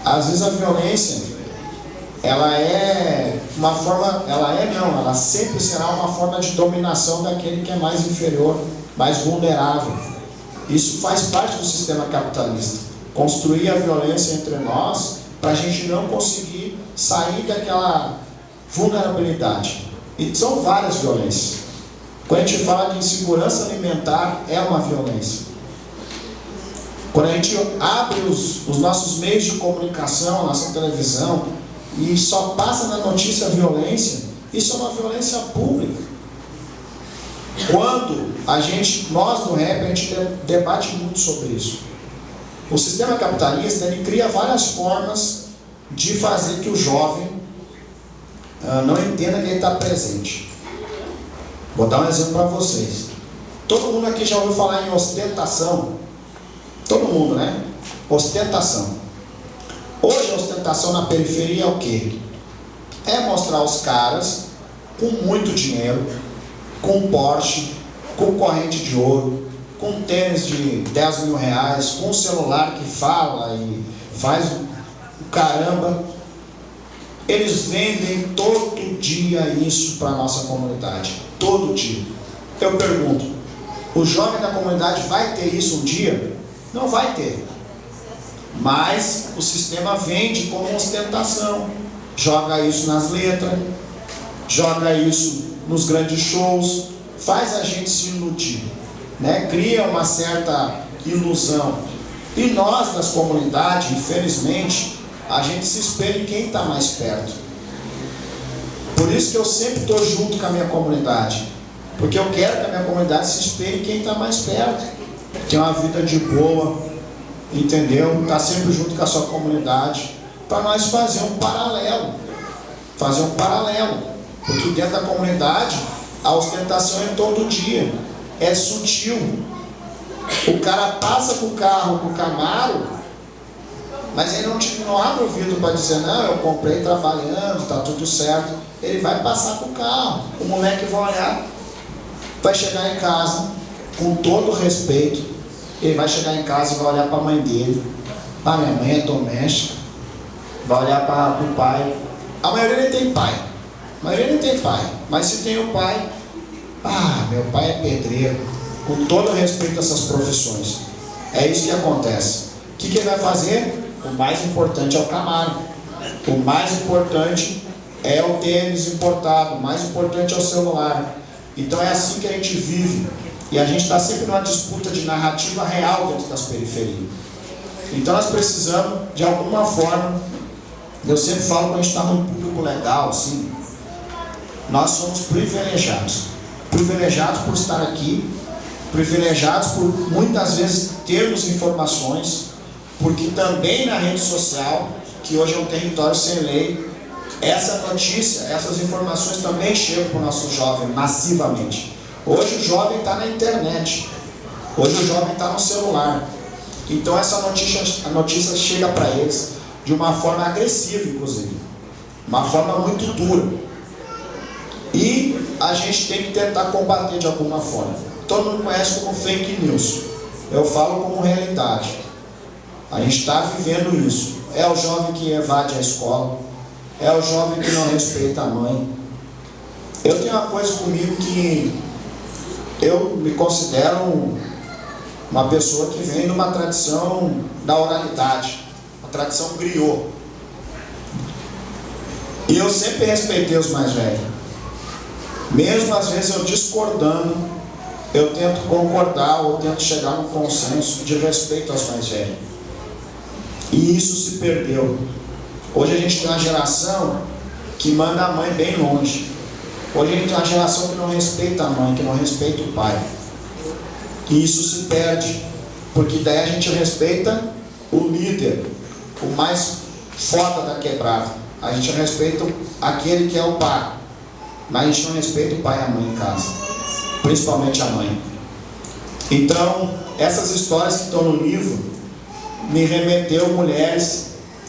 Às vezes a violência, ela sempre será uma forma de dominação daquele que é mais inferior, mais vulnerável. Isso faz parte do sistema capitalista. Construir a violência entre nós, para a gente não conseguir sair daquela vulnerabilidade. E são várias violências. Quando a gente fala de insegurança alimentar, é uma violência. Quando a gente abre os nossos meios de comunicação, a nossa televisão, e só passa na notícia a violência, isso é uma violência pública. Quando nós do rap, a gente debate muito sobre isso. O sistema capitalista, ele cria várias formas de fazer que o jovem não entenda que ele está presente. Vou dar um exemplo para vocês. Todo mundo aqui já ouviu falar em ostentação? Todo mundo, né? Ostentação. Hoje a ostentação na periferia é o quê? É mostrar os caras com muito dinheiro, com Porsche, com corrente de ouro, com tênis de 10 mil reais, com um celular que fala e faz o caramba. Eles vendem todo dia isso para a nossa comunidade. Todo dia. Eu pergunto, o jovem da comunidade vai ter isso um dia? Não vai ter. Mas o sistema vende como ostentação. Joga isso nas letras, joga isso nos grandes shows, faz a gente se iludir, né? Cria uma certa ilusão. E nós das comunidades, infelizmente, a gente se espelha em quem está mais perto. Por isso que eu sempre estou junto com a minha comunidade, porque eu quero que a minha comunidade se espelhe em quem está mais perto, tem uma vida de boa, entendeu? Está sempre junto com a sua comunidade, para nós fazer um paralelo, porque dentro da comunidade a ostentação é todo dia, é sutil. O cara passa com o carro, com o Camaro, mas ele não abre o vidro para dizer, não, eu comprei trabalhando, está tudo certo. Ele vai passar com o carro, o moleque vai olhar, vai chegar em casa, com todo respeito, ele vai chegar em casa e vai olhar para a mãe dele. Ah, minha mãe é doméstica. Vai olhar para o pai. A maioria nem tem pai. Mas se tem o pai, Ah, meu pai é pedreiro. Com todo respeito a essas profissões. É isso que acontece. O que ele vai fazer? O mais importante é o Camaro. O mais importante é o tênis importado. O mais importante é o celular. Então é assim que a gente vive. E a gente está sempre numa disputa de narrativa real dentro das periferias. Então nós precisamos, de alguma forma, eu sempre falo quando a gente está num público legal, assim, nós somos privilegiados. Privilegiados por estar aqui, privilegiados por muitas vezes termos informações, porque também na rede social, que hoje é um território sem lei, essa notícia, essas informações também chegam para o nosso jovem massivamente. Hoje o jovem está na internet, hoje o jovem está no celular. Então essa notícia chega para eles de uma forma agressiva, inclusive, uma forma muito dura. E a gente tem que tentar combater de alguma forma. Todo mundo conhece como fake news. Eu falo como realidade. A gente está vivendo isso. É o jovem que evade a escola, é o jovem que não respeita a mãe. Eu tenho uma coisa comigo que eu me considero uma pessoa que vem de uma tradição da oralidade, uma tradição griot. E eu sempre respeitei os mais velhos. Mesmo às vezes eu discordando, eu tento concordar ou tento chegar num consenso de respeito aos mais velhos. E isso se perdeu. Hoje a gente tem uma geração que manda a mãe bem longe. Hoje a gente tem uma geração que não respeita a mãe, que não respeita o pai. E isso se perde, porque daí a gente respeita o líder, o mais foda da quebrada. A gente respeita aquele que é o pai, mas a gente não respeita o pai e a mãe em casa, principalmente a mãe. Então, essas histórias que estão no livro me remeteu mulheres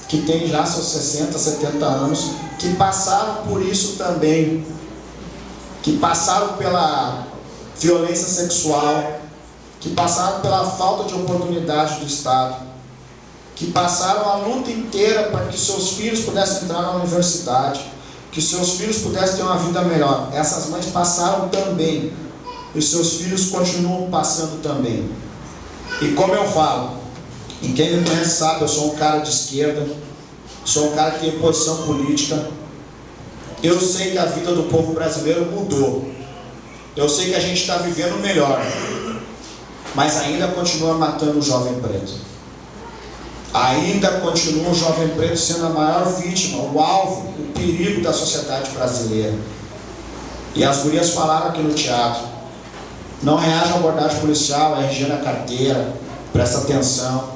que têm já seus 60, 70 anos, que passaram por isso também, que passaram pela violência sexual, que passaram pela falta de oportunidade do Estado, que passaram a luta inteira para que seus filhos pudessem entrar na universidade, que seus filhos pudessem ter uma vida melhor. Essas mães passaram também, e seus filhos continuam passando também. E como eu falo, e quem me conhece sabe, eu sou um cara de esquerda, sou um cara que tem posição política. Eu sei que a vida do povo brasileiro mudou. Eu sei que a gente está vivendo melhor, mas ainda continua matando o jovem preto. Ainda continua o jovem preto sendo a maior vítima, o alvo, o perigo da sociedade brasileira. E as gurias falaram aqui no teatro: não reaja à abordagem policial, RG na carteira, presta atenção,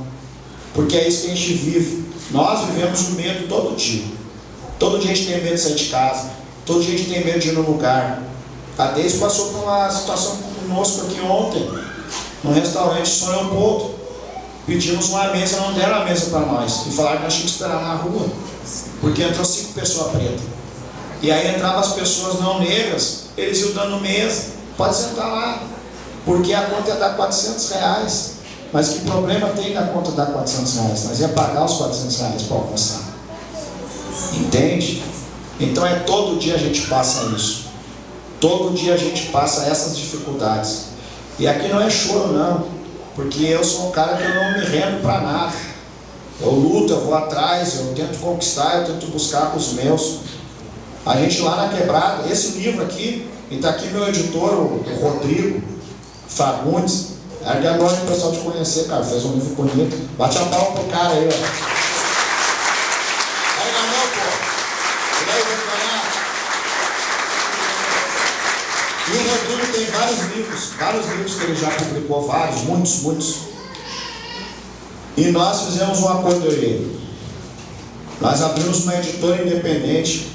porque é isso que a gente vive. Nós vivemos o medo todo dia. Todo dia a gente tem medo de sair de casa, todo dia a gente tem medo de ir no lugar. A Deise passou por uma situação conosco aqui ontem, no restaurante São Leopoldo. Pedimos uma mesa, não deram a mesa para nós, e falaram que nós tínhamos que esperar na rua, porque entrou 5 pessoas pretas. E aí entravam as pessoas não negras, eles iam dando mesa, pode sentar lá, porque a conta ia dar R$400. Mas que problema tem na conta dar R$400? Nós ia pagar os R$400 para almoçar. Entende? Então é todo dia a gente passa isso. Todo dia a gente passa essas dificuldades. E aqui não é choro não, porque eu sou um cara que eu não me rendo para nada. Eu luto, eu vou atrás, eu tento conquistar, eu tento buscar com os meus. A gente lá na quebrada, esse livro aqui, e está aqui meu editor, o Rodrigo Fagundes. É que agora o pessoal te conhecer, cara, fez um livro bonito. Bate a palma pro cara aí, ó. Aí na mão, pô. E aí, vou falar. E o Rodrigo tem vários livros que ele já publicou, vários, muitos. E nós fizemos um acordo aí. Nós abrimos uma editora independente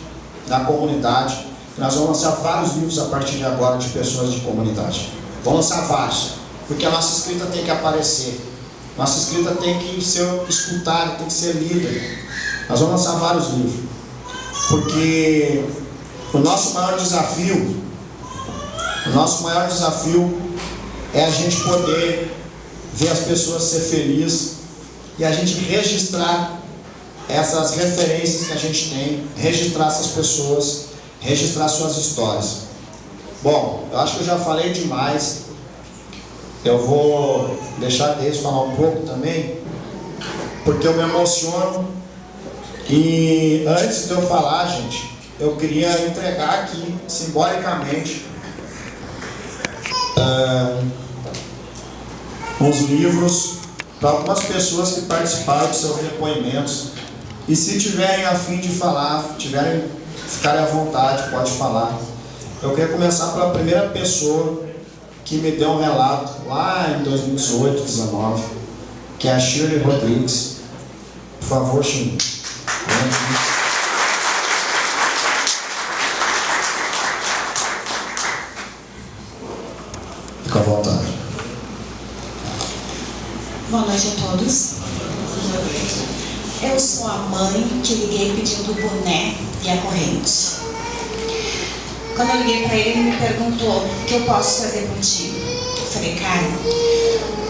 na comunidade. Nós vamos lançar vários livros a partir de agora de pessoas de comunidade. Vamos lançar vários. Porque a nossa escrita tem que aparecer, nossa escrita tem que ser escutada, tem que ser lida. Nós vamos lançar vários livros, porque o nosso maior desafio é a gente poder ver as pessoas ser felizes e a gente registrar essas referências que a gente tem, registrar essas pessoas, registrar suas histórias. Bom, eu acho que eu já falei demais. Eu vou deixar deles falar um pouco também, porque eu me emociono. E antes de eu falar, gente, eu queria entregar aqui, simbolicamente, uns livros para algumas pessoas que participaram dos seus depoimentos. E se tiverem a fim de falar, ficarem à vontade, pode falar. Eu queria começar pela primeira pessoa que me deu um relato lá em 2018, 2019, que é a Shirley Rodrigues. Por favor, Shirley. Fica à vontade. Boa noite a todos. Eu sou a mãe que liguei pedindo o boné e a corrente. Quando eu liguei para ele me perguntou o que eu posso fazer contigo. Eu falei, cara,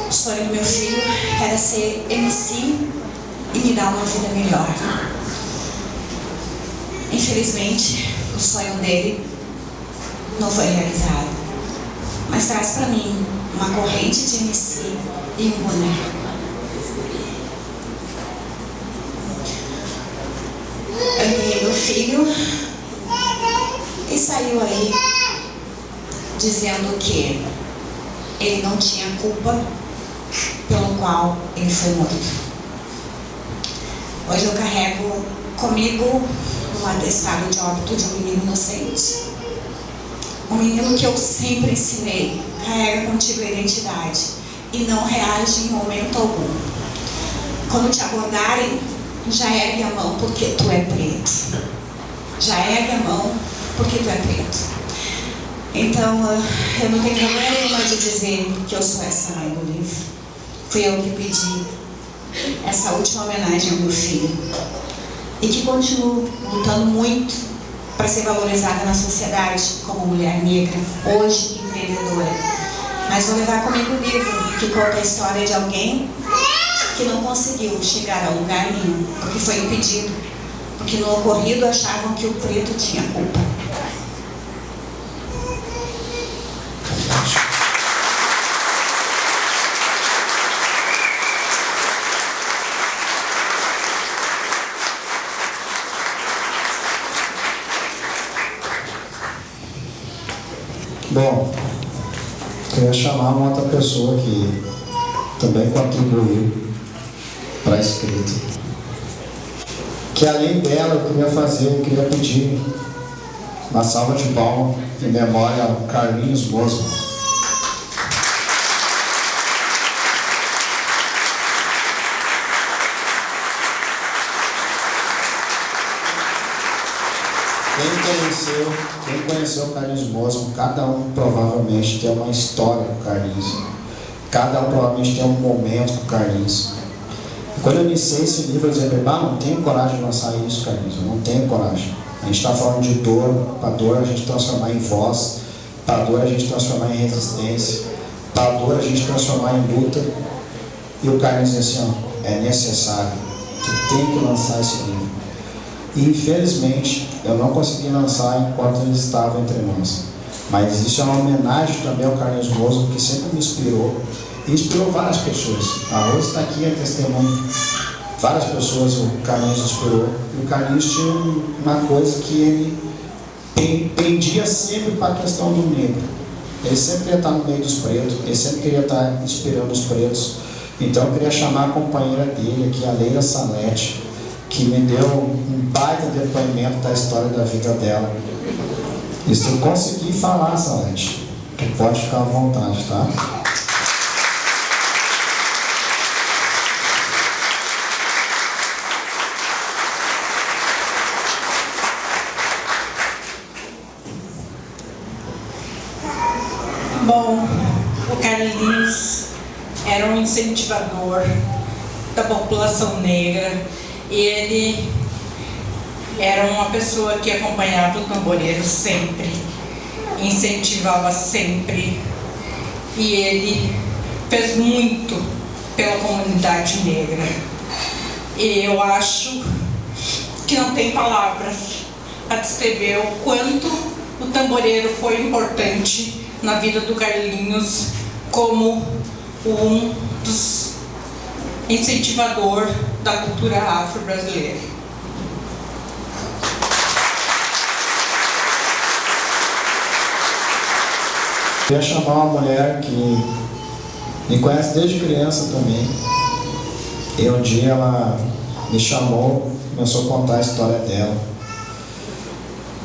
o sonho do meu filho era ser MC e me dar uma vida melhor. Infelizmente, o sonho dele não foi realizado. Mas traz para mim uma corrente de MC e um boné. Eu enterrei meu filho e saiu aí dizendo que ele não tinha culpa pelo qual ele foi morto. Hoje eu carrego comigo um atestado de óbito de um menino inocente. Um menino que eu sempre ensinei, carrega contigo a identidade e não reage em momento algum. Quando te abordarem, já ergue a mão porque tu é preto. Já ergue a mão porque tu é preto. Então, eu não tenho problema nenhuma de dizer que eu sou essa mãe do livro. Fui eu que pedi essa última homenagem ao meu filho. E que continuo lutando muito para ser valorizada na sociedade como mulher negra, hoje empreendedora. Mas vou levar comigo um livro que conta a história de alguém que não conseguiu chegar a lugar nenhum, porque foi impedido, porque no ocorrido achavam que o preto tinha culpa. Bom, queria chamar uma outra pessoa que também contribuiu para a escrita. Que além dela eu queria pedir uma salva de palmas em memória ao Carlinhos Mosman. Quem conheceu o Carlinhos Mosman, cada um provavelmente tem uma história com o Carlinhos. Cada um provavelmente tem um momento com o Carlinhos. E quando eu iniciei esse livro, eu dizia, não tenho coragem de lançar isso, Carlinhos, eu não tenho coragem. A gente está falando de dor, para a dor a gente transformar em voz, para a dor a gente transformar em resistência, para a dor a gente transformar em luta. E o Carlinhos dizia assim, é necessário, tu tem que lançar esse livro. E infelizmente eu não consegui lançar enquanto ele estava entre nós. Mas isso é uma homenagem também ao Carlinhos Mosman, que sempre me inspirou. E inspirou várias pessoas. A Rose está aqui, é testemunho. Várias pessoas o Carlinhos inspirou. E o Carlinhos tinha uma coisa que ele pendia sempre para a questão do negro. Ele sempre queria estar no meio dos pretos, ele sempre queria estar inspirando os pretos. Então eu queria chamar a companheira dele aqui, a Leila Salete, que me deu um baita depoimento da história da vida dela. E se eu conseguir falar, Salete, tu pode ficar à vontade, tá? Bom, o Carlinhos era um incentivador da população negra e ele era uma pessoa que acompanhava o tamboreiro sempre, incentivava sempre e ele fez muito pela comunidade negra. E eu acho que não tem palavras para descrever o quanto o tamboreiro foi importante na vida do Carlinhos como um dos incentivadores da cultura afro-brasileira. Queria chamar uma mulher que me conhece desde criança também. E um dia ela me chamou, começou a contar a história dela.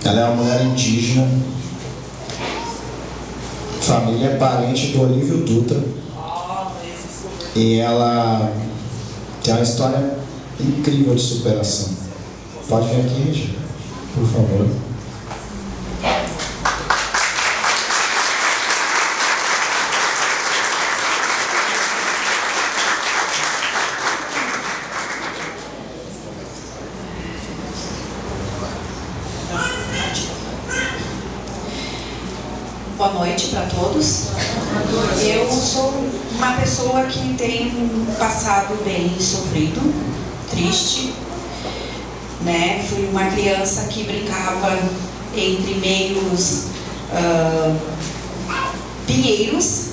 Ela é uma mulher indígena, família é parente do Olívio Dutra. E ela tem uma história incrível de superação. Pode vir aqui, Regina, por favor. Boa noite para todos. Eu sou uma pessoa que tem um passado bem sofrido, triste, né? Fui uma criança que brincava entre meios pinheiros,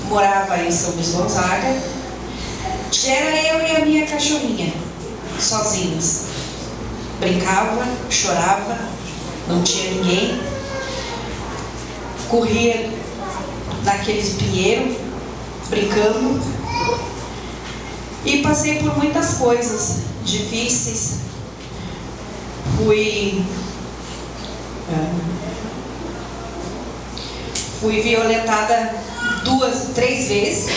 morava em São Luís Gonzaga. Era eu e a minha cachorrinha, sozinhos. Brincava, chorava, não tinha ninguém. Corria naqueles pinheiros, brincando, e passei por muitas coisas difíceis. Fui violentada 2, 3 vezes,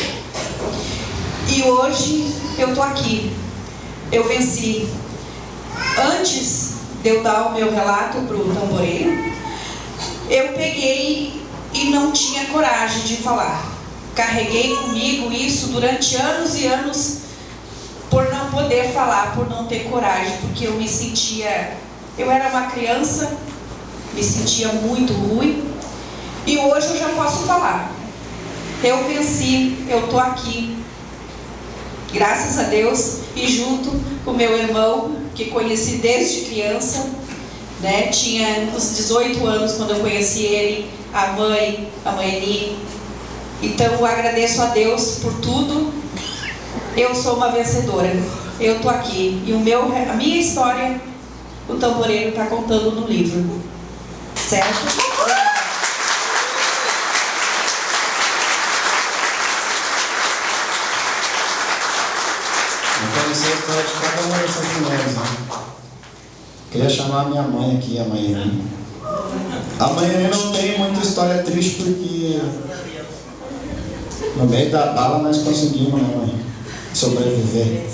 e hoje eu tô aqui. Eu venci. Antes de eu dar o meu relato para o tamboreiro, eu peguei e não tinha coragem de falar. Carreguei comigo isso durante anos e anos, por não poder falar, por não ter coragem, porque eu me sentia... Eu era uma criança, me sentia muito ruim, e hoje eu já posso falar. Eu venci, eu tô aqui, graças a Deus, e junto com meu irmão, que conheci desde criança, né? Tinha uns 18 anos quando eu conheci ele, a mãe Eni. Então eu agradeço a Deus por tudo. Eu sou uma vencedora. Eu tô aqui. E a minha história, o tamboreiro está contando no livro. Certo? Eu conheci a história de cada uma dessas mulheres, né? Queria chamar a minha mãe aqui, a mãe Eni. A mãe Eni não tem muita história triste porque no meio da bala nós conseguimos, né, mãe? Sobreviver.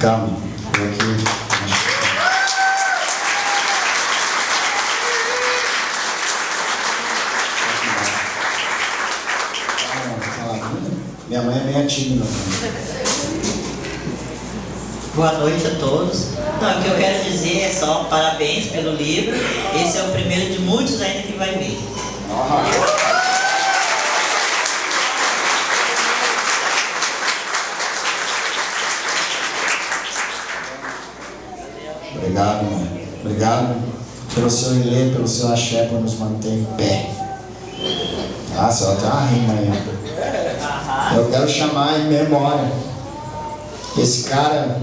Calma, eu aqui. Minha mãe é meio tímida. Boa noite a todos. Não, o que eu quero dizer é só parabéns pelo livro. Esse é o primeiro de muitos ainda que vai vir. Obrigado, mãe. Obrigado pelo seu ilê, pelo seu axé, por nos manter em pé. Ah, só tem uma rima aí. Eu quero chamar em memória. Esse cara,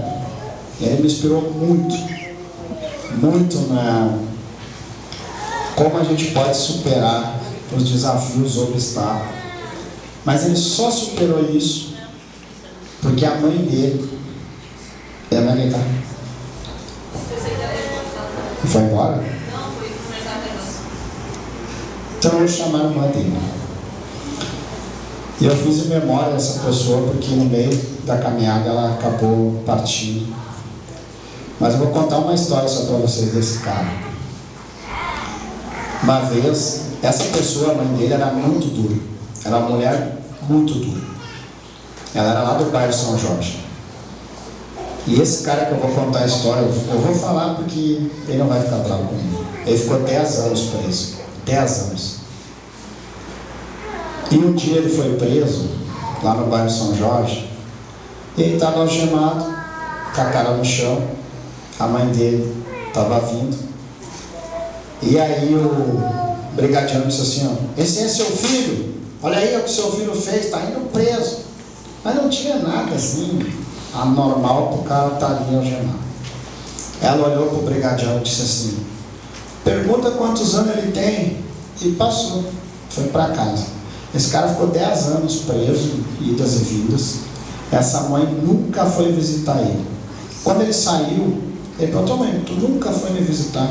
ele me inspirou muito, muito na como a gente pode superar os desafios, os obstáculos. Mas ele só superou isso porque a mãe dele é a minha guitarra. Foi embora? Não, foi começar a ter. Então eu vou chamar a irmã dele. E eu fiz em memória dessa pessoa porque no meio da caminhada ela acabou partindo. Mas eu vou contar uma história só para vocês desse cara. Uma vez, essa pessoa, a mãe dele, era muito dura. Era uma mulher muito dura. Ela era lá do bairro São Jorge. E esse cara que eu vou contar a história, eu vou falar porque ele não vai ficar bravo comigo. Ele ficou 10 anos preso. 10 anos. E um dia ele foi preso, lá no bairro São Jorge, e ele estava algemado, com a cara no chão. A mãe dele estava vindo, E aí o brigadiano disse assim, ó, esse é seu filho? Olha aí o que seu filho fez, está indo preso. Mas não tinha nada assim anormal para o cara estar ali algemado. Ela olhou para o brigadiano e disse assim, pergunta quantos anos ele tem, e passou, foi para casa. Esse cara ficou 10 anos preso, idas e vindas. Essa mãe nunca foi visitar ele. Quando ele saiu, ele perguntou, mãe, tu nunca foi me visitar?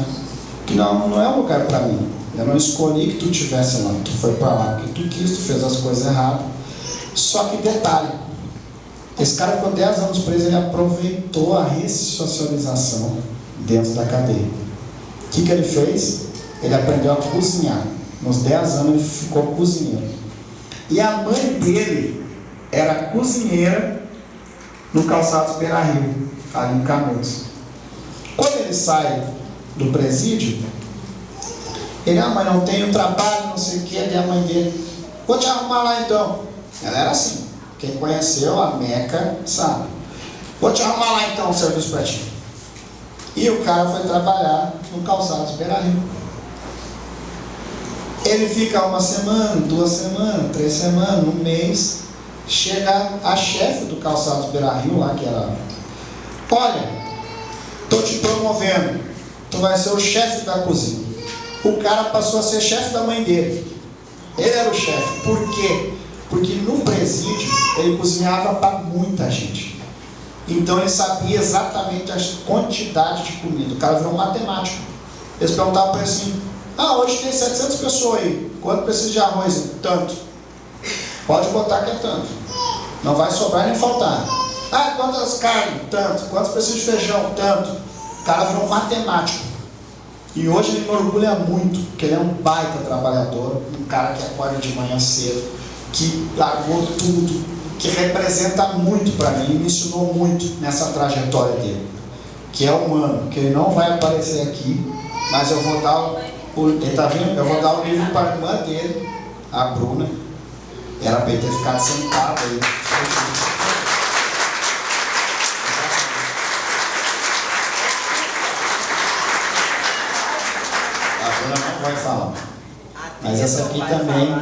Que não é um lugar para mim. Eu não escolhi que tu estivesse lá, tu foi para lá porque tu quis, tu fez as coisas erradas. Só que detalhe, esse cara ficou 10 anos preso, ele aproveitou a ressocialização dentro da cadeia. O que ele fez? Ele aprendeu a cozinhar. Nos 10 anos ele ficou cozinheiro. E a mãe dele era cozinheira no Calçados Beira-Rio, ali em Canudos. Quando ele sai do presídio, ele, mãe, não tenho trabalho, não sei o que, e a mãe dele, vou te arrumar lá então. Ela era assim, quem conheceu a Meca sabe. Vou te arrumar lá então o serviço para ti. E o cara foi trabalhar no Calçados Beira-Rio. Ele fica uma semana, 2 semanas, 3 semanas, um mês. Chega a chefe do Calçados Beira-Rio lá, que era, olha, estou te promovendo, tu vai ser o chefe da cozinha. O cara passou a ser chefe da mãe dele. Ele era o chefe. Por quê? Porque no presídio ele cozinhava para muita gente. Então ele sabia exatamente a quantidade de comida. O cara virou um matemático. Eles perguntavam para ele assim, hoje tem 700 pessoas aí, quanto precisa de arroz? Tanto. Pode botar que é tanto. Não vai sobrar nem faltar. Quantas carnes? Tanto. Quantos precisa de feijão? Tanto. O cara virou um matemático. E hoje ele me orgulha muito, porque ele é um baita trabalhador, um cara que acorda de manhã cedo, que largou tudo, que representa muito para mim, me ensinou muito nessa trajetória dele, que é humano, que ele não vai aparecer aqui, mas eu vou dar ele tá vendo? Eu vou dar o livro para a irmã dele, a Bruna. Era para ele ter ficado sentado aí. A Bruna não vai falar. Mas essa aqui também,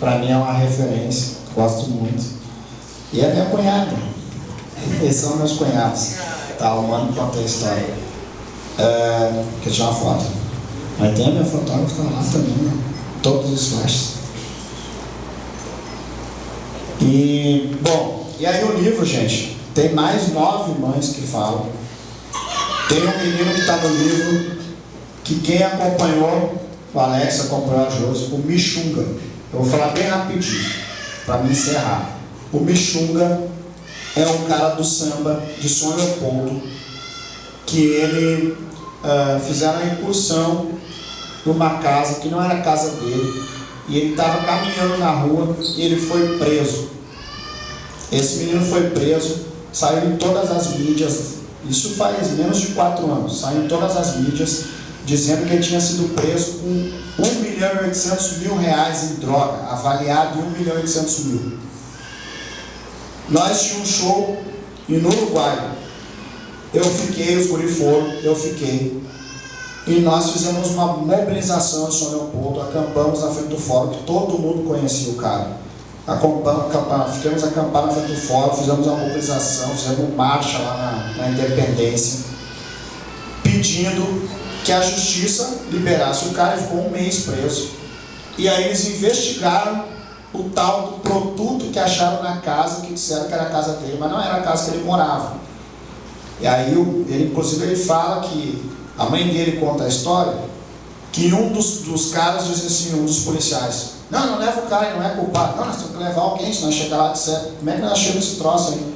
para mim, é uma referência. Gosto muito. E é minha cunhada. Esses são meus cunhados. Tá, o mano conta a história. Quer tirar uma foto? Mas tem a minha fotógrafa lá também, né? Todos os flashes. E, bom, e aí o livro, gente, tem mais 9 mães que falam. Tem um menino que está no livro, que quem acompanhou, o Alex acompanhou a Josi, o Michunga. Eu vou falar bem rapidinho, para me encerrar. O Michunga é um cara do samba de São Leopoldo, que ele fizeram a incursão numa casa que não era a casa dele, e ele estava caminhando na rua e ele foi preso. Esse menino foi preso, saiu em todas as mídias, isso faz menos de 4 anos, saiu em todas as mídias, dizendo que ele tinha sido preso com R$1.800.000 em droga, avaliado em R$1.800.000. Nós tínhamos um show no Uruguai. Eu fiquei, os guri foram, eu fiquei. E nós fizemos uma mobilização em São Leopoldo, acampamos na frente do fórum, que todo mundo conhecia o cara. Ficamos acampados na frente do fórum, fizemos uma mobilização, fizemos marcha lá na Independência, pedindo que a justiça liberasse o cara, e ficou 1 mês preso. E aí eles investigaram o tal do produto que acharam na casa, que disseram que era a casa dele, mas não era a casa que ele morava. E aí, inclusive, ele fala que a mãe dele conta a história, que um dos caras diz assim, um dos policiais, não leva o cara, ele não é culpado. Não, nós temos que levar alguém, senão chegar lá e disser, como é que nós achamos esse troço aí?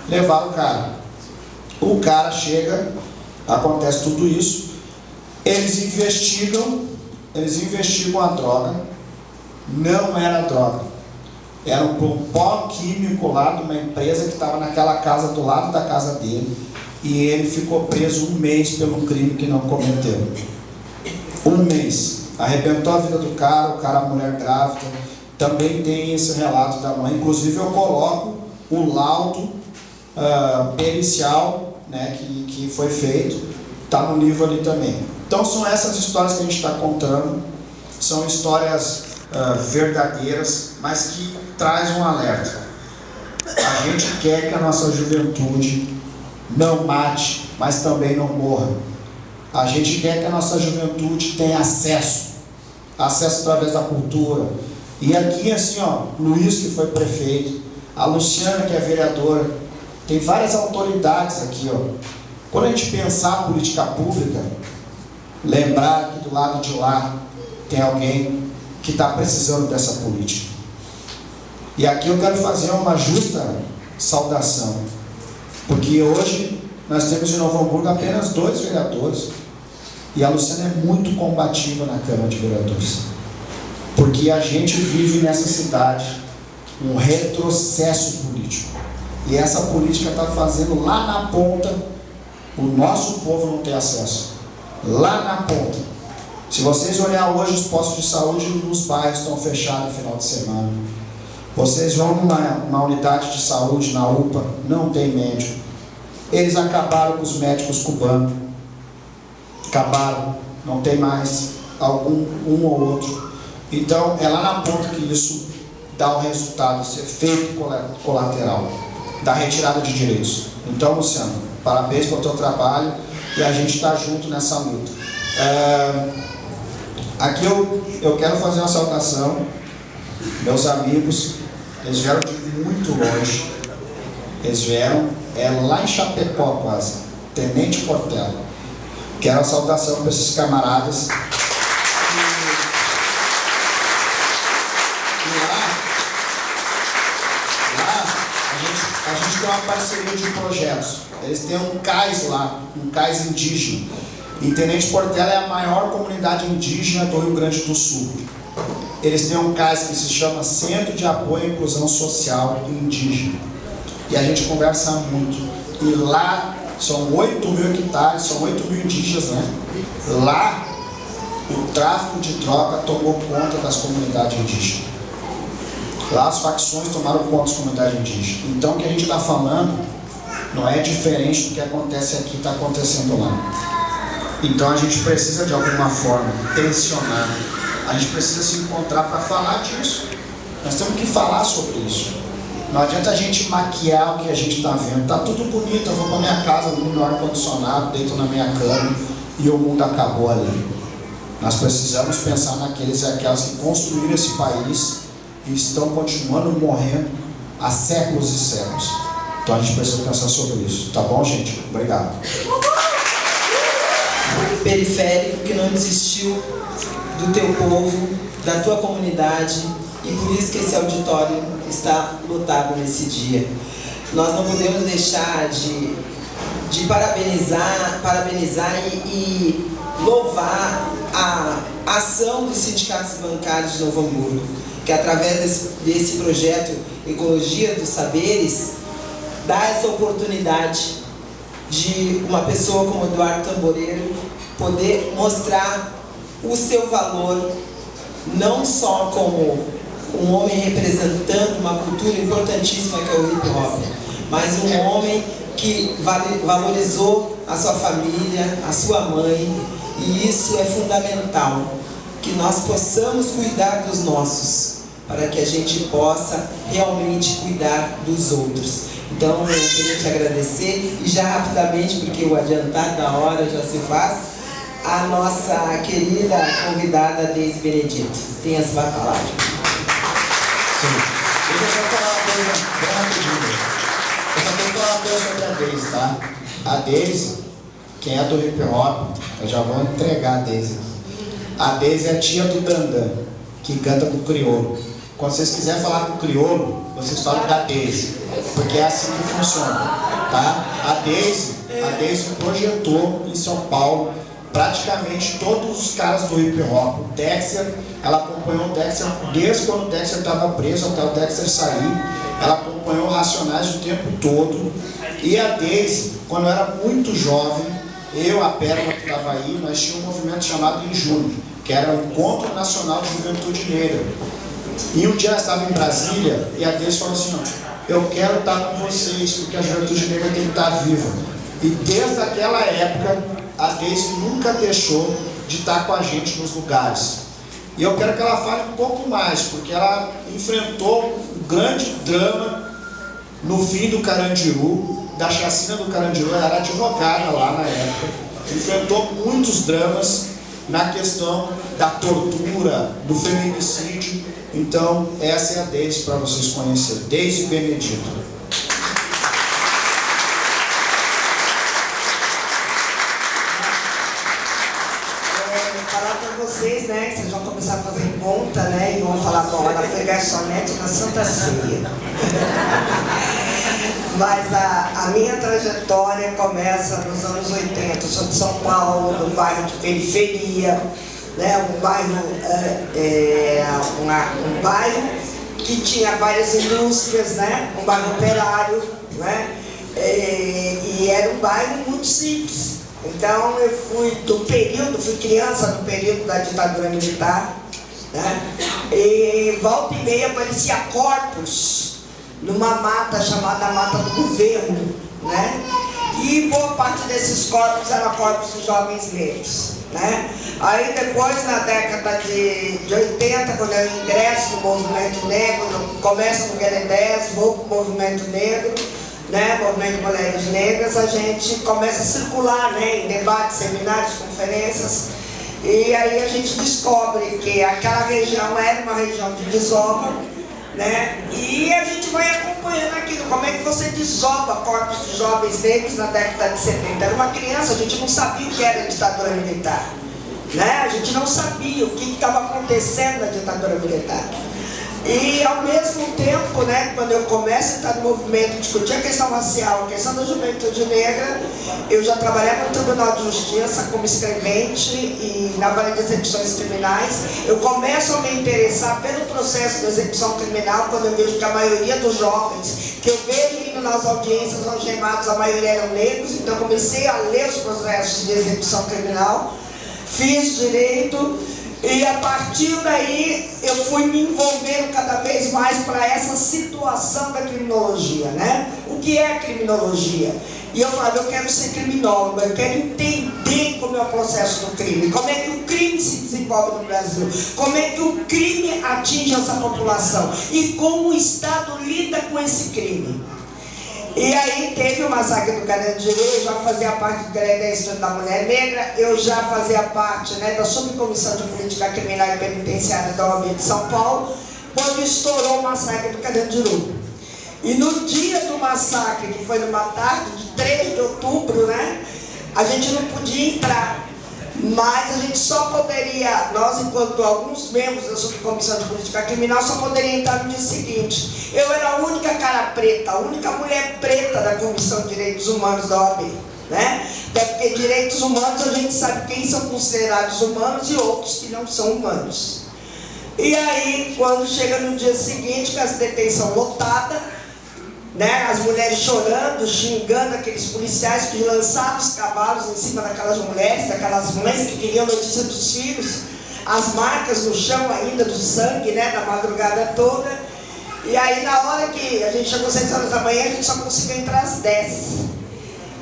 Levar o cara. O cara chega, acontece tudo isso, eles investigam a droga, não era droga, era um pó químico lá de uma empresa que estava naquela casa do lado da casa dele, e ele ficou preso 1 mês pelo crime que não cometeu. 1 mês, arrebentou a vida do cara, a mulher grávida. Também tem esse relato da mãe, inclusive eu coloco o laudo pericial, né, que foi feito, está no livro ali também. Então são essas histórias que a gente está contando, são histórias verdadeiras, mas que traz um alerta. A gente quer que a nossa juventude não mate, mas também não morra. A gente quer que a nossa juventude tenha acesso através da cultura. E aqui assim, ó, Luiz, que foi prefeito, a Luciana, que é vereadora, tem várias autoridades aqui, ó. Quando a gente pensar política pública, lembrar que do lado de lá tem alguém que está precisando dessa política. E aqui eu quero fazer uma justa saudação, porque hoje nós temos em Novo Hamburgo apenas 2 vereadores, e a Luciana é muito combativa na Câmara de Vereadores, porque a gente vive nessa cidade um retrocesso político, e essa política está fazendo lá na ponta o nosso povo não ter acesso, lá na ponta. Se vocês olharem hoje, os postos de saúde nos bairros estão fechados no final de semana. Vocês vão numa unidade de saúde, na UPA, não tem médico. Eles acabaram com os médicos cubanos. Acabaram, não tem mais um ou outro. Então é lá na ponta que isso dá o resultado, esse efeito colateral da retirada de direitos. Então, Luciano, parabéns pelo teu trabalho e a gente está junto nessa luta. Aqui eu quero fazer uma saudação, meus amigos, eles vieram de muito longe, eles vieram lá em Chapecó quase, Tenente Portela. Quero uma saudação para esses camaradas. A gente tem uma parceria de projetos. Eles têm um cais lá, um cais indígena. E Tenente Portela é a maior comunidade indígena do Rio Grande do Sul. Eles têm um cais que se chama Centro de Apoio à Inclusão Social Indígena. E a gente conversa muito. E lá são 8.000 hectares, são 8.000 indígenas, né? Lá o tráfico de droga tomou conta das comunidades indígenas. Lá as facções tomaram conta das comunidades indígenas. Então o que a gente está falando não é diferente do que acontece aqui, está acontecendo lá. Então a gente precisa de alguma forma tensionar, a gente precisa se encontrar para falar disso. Nós temos que falar sobre isso. Não adianta a gente maquiar o que a gente está vendo. Está tudo bonito, eu vou para minha casa, no meu ar-condicionado, deito na minha cama e o mundo acabou ali. Nós precisamos pensar naqueles e aquelas que construíram esse país e estão continuando morrendo há séculos e séculos. Então a gente precisa pensar sobre isso. Tá bom, gente? Obrigado. Periférico que não desistiu do teu povo, da tua comunidade, e por isso que esse auditório está lotado nesse dia. Nós não podemos deixar de parabenizar e louvar a ação dos sindicatos bancários de Novo Hamburgo, que através desse projeto Ecologia dos Saberes, dá essa oportunidade de uma pessoa como Eduardo Tamboreiro poder mostrar o seu valor, não só como um homem representando uma cultura importantíssima que é o hip hop, mas um homem que valorizou a sua família, a sua mãe, e isso é fundamental, que nós possamos cuidar dos nossos, para que a gente possa realmente cuidar dos outros. Então eu queria te agradecer, e já rapidamente, porque o adiantado da hora já se faz, a nossa querida convidada Deise Benedito. Tem as palavras. Deixa eu só falar uma coisa bem rapidinho. Eu só tenho que falar uma coisa sobre a Deise, tá? A Deise, quem é do hip hop, eu já vou entregar a Deise aqui. A Deise é a tia do Dandan, que canta com o crioulo. Quando vocês quiserem falar com o crioulo, vocês falam da Deise, porque é assim que funciona, tá? A Deise projetou em São Paulo praticamente todos os caras do hip hop. O Dexter, ela acompanhou o Dexter desde quando o Dexter estava preso até o Dexter sair. Ela acompanhou o Racionais o tempo todo. E a Deise, quando eu era muito jovem, eu, a Pérola que estava aí, nós tínhamos um movimento chamado Em Junho, que era o Encontro Nacional de Juventude Negra. E um dia ela estava em Brasília e a Deise falou assim: eu quero estar com vocês, porque a juventude negra tem que estar viva. E desde aquela época a Deise nunca deixou de estar com a gente nos lugares. E eu quero que ela fale um pouco mais, porque ela enfrentou um grande drama no fim do Carandiru, da chacina do Carandiru. Ela era advogada lá na época, enfrentou muitos dramas na questão da tortura, do feminicídio. Então, essa é a Deise para vocês conhecerem. Deise Benedito. Falar para vocês, né, que vocês vão começar a fazer conta, né, e vão falar, bom, ela foi garçonete na Santa Ceia. Mas a minha trajetória começa nos anos 80. Eu sou de São Paulo, de um bairro de periferia, né, um bairro que tinha várias indústrias, né, um bairro operário, né, e era um bairro muito simples. Então eu fui criança no período da ditadura militar, né? E volta e meia aparecia corpos numa mata chamada Mata do Governo, né? E boa parte desses corpos eram corpos de jovens negros, né? Aí depois, na década de 80, quando eu ingresso no movimento negro, começo no Guerendés, vou para o movimento negro, né, movimento de mulheres negras, a gente começa a circular, né, em debates, seminários, conferências, e aí a gente descobre que aquela região era uma região de desova, né, e a gente vai acompanhando aquilo, como é que você desova corpos de jovens negros na década de 70. Era uma criança, a gente não sabia o que era a ditadura militar, né, a gente não sabia o que estava acontecendo na ditadura militar. E ao mesmo tempo, né, quando eu começo a entrar no movimento, discutir a questão racial, a questão da juventude negra, eu já trabalhava no Tribunal de Justiça como escrevente e na vara de execuções criminais. Eu começo a me interessar pelo processo de execução criminal quando eu vejo que a maioria dos jovens que eu vejo indo nas audiências algemados, a maioria eram negros, então comecei a ler os processos de execução criminal, fiz direito. E a partir daí eu fui me envolvendo cada vez mais para essa situação da criminologia, né? O que é a criminologia? E eu falava, eu quero ser criminólogo, eu quero entender como é o processo do crime, como é que o crime se desenvolve no Brasil, como é que o crime atinge essa população e como o Estado lida com esse crime. E aí teve o massacre do Carandiru, eu já fazia parte do Guerendés Estudo da Mulher Negra, eu já fazia parte, né, da Subcomissão de Política Criminal e Penitenciária da OAB de São Paulo, quando estourou o massacre do Carandiru. E no dia do massacre, que foi numa tarde de 3 de outubro, né, a gente não podia entrar. Mas a gente só poderia, nós enquanto alguns membros da Subcomissão de Política Criminal, só poderia entrar no dia seguinte. Eu era a única cara preta, a única mulher preta da Comissão de Direitos Humanos da OAB, né? Até porque direitos humanos a gente sabe quem são considerados humanos e outros que não são humanos. E aí, quando chega no dia seguinte, com a detenção lotada, né, as mulheres chorando, xingando aqueles policiais que lançavam os cavalos em cima daquelas mulheres, daquelas mães que queriam notícia dos filhos, as marcas no chão ainda do sangue, né, da madrugada toda. E aí na hora que a gente chegou às 6 horas da manhã, a gente só conseguiu entrar às 10.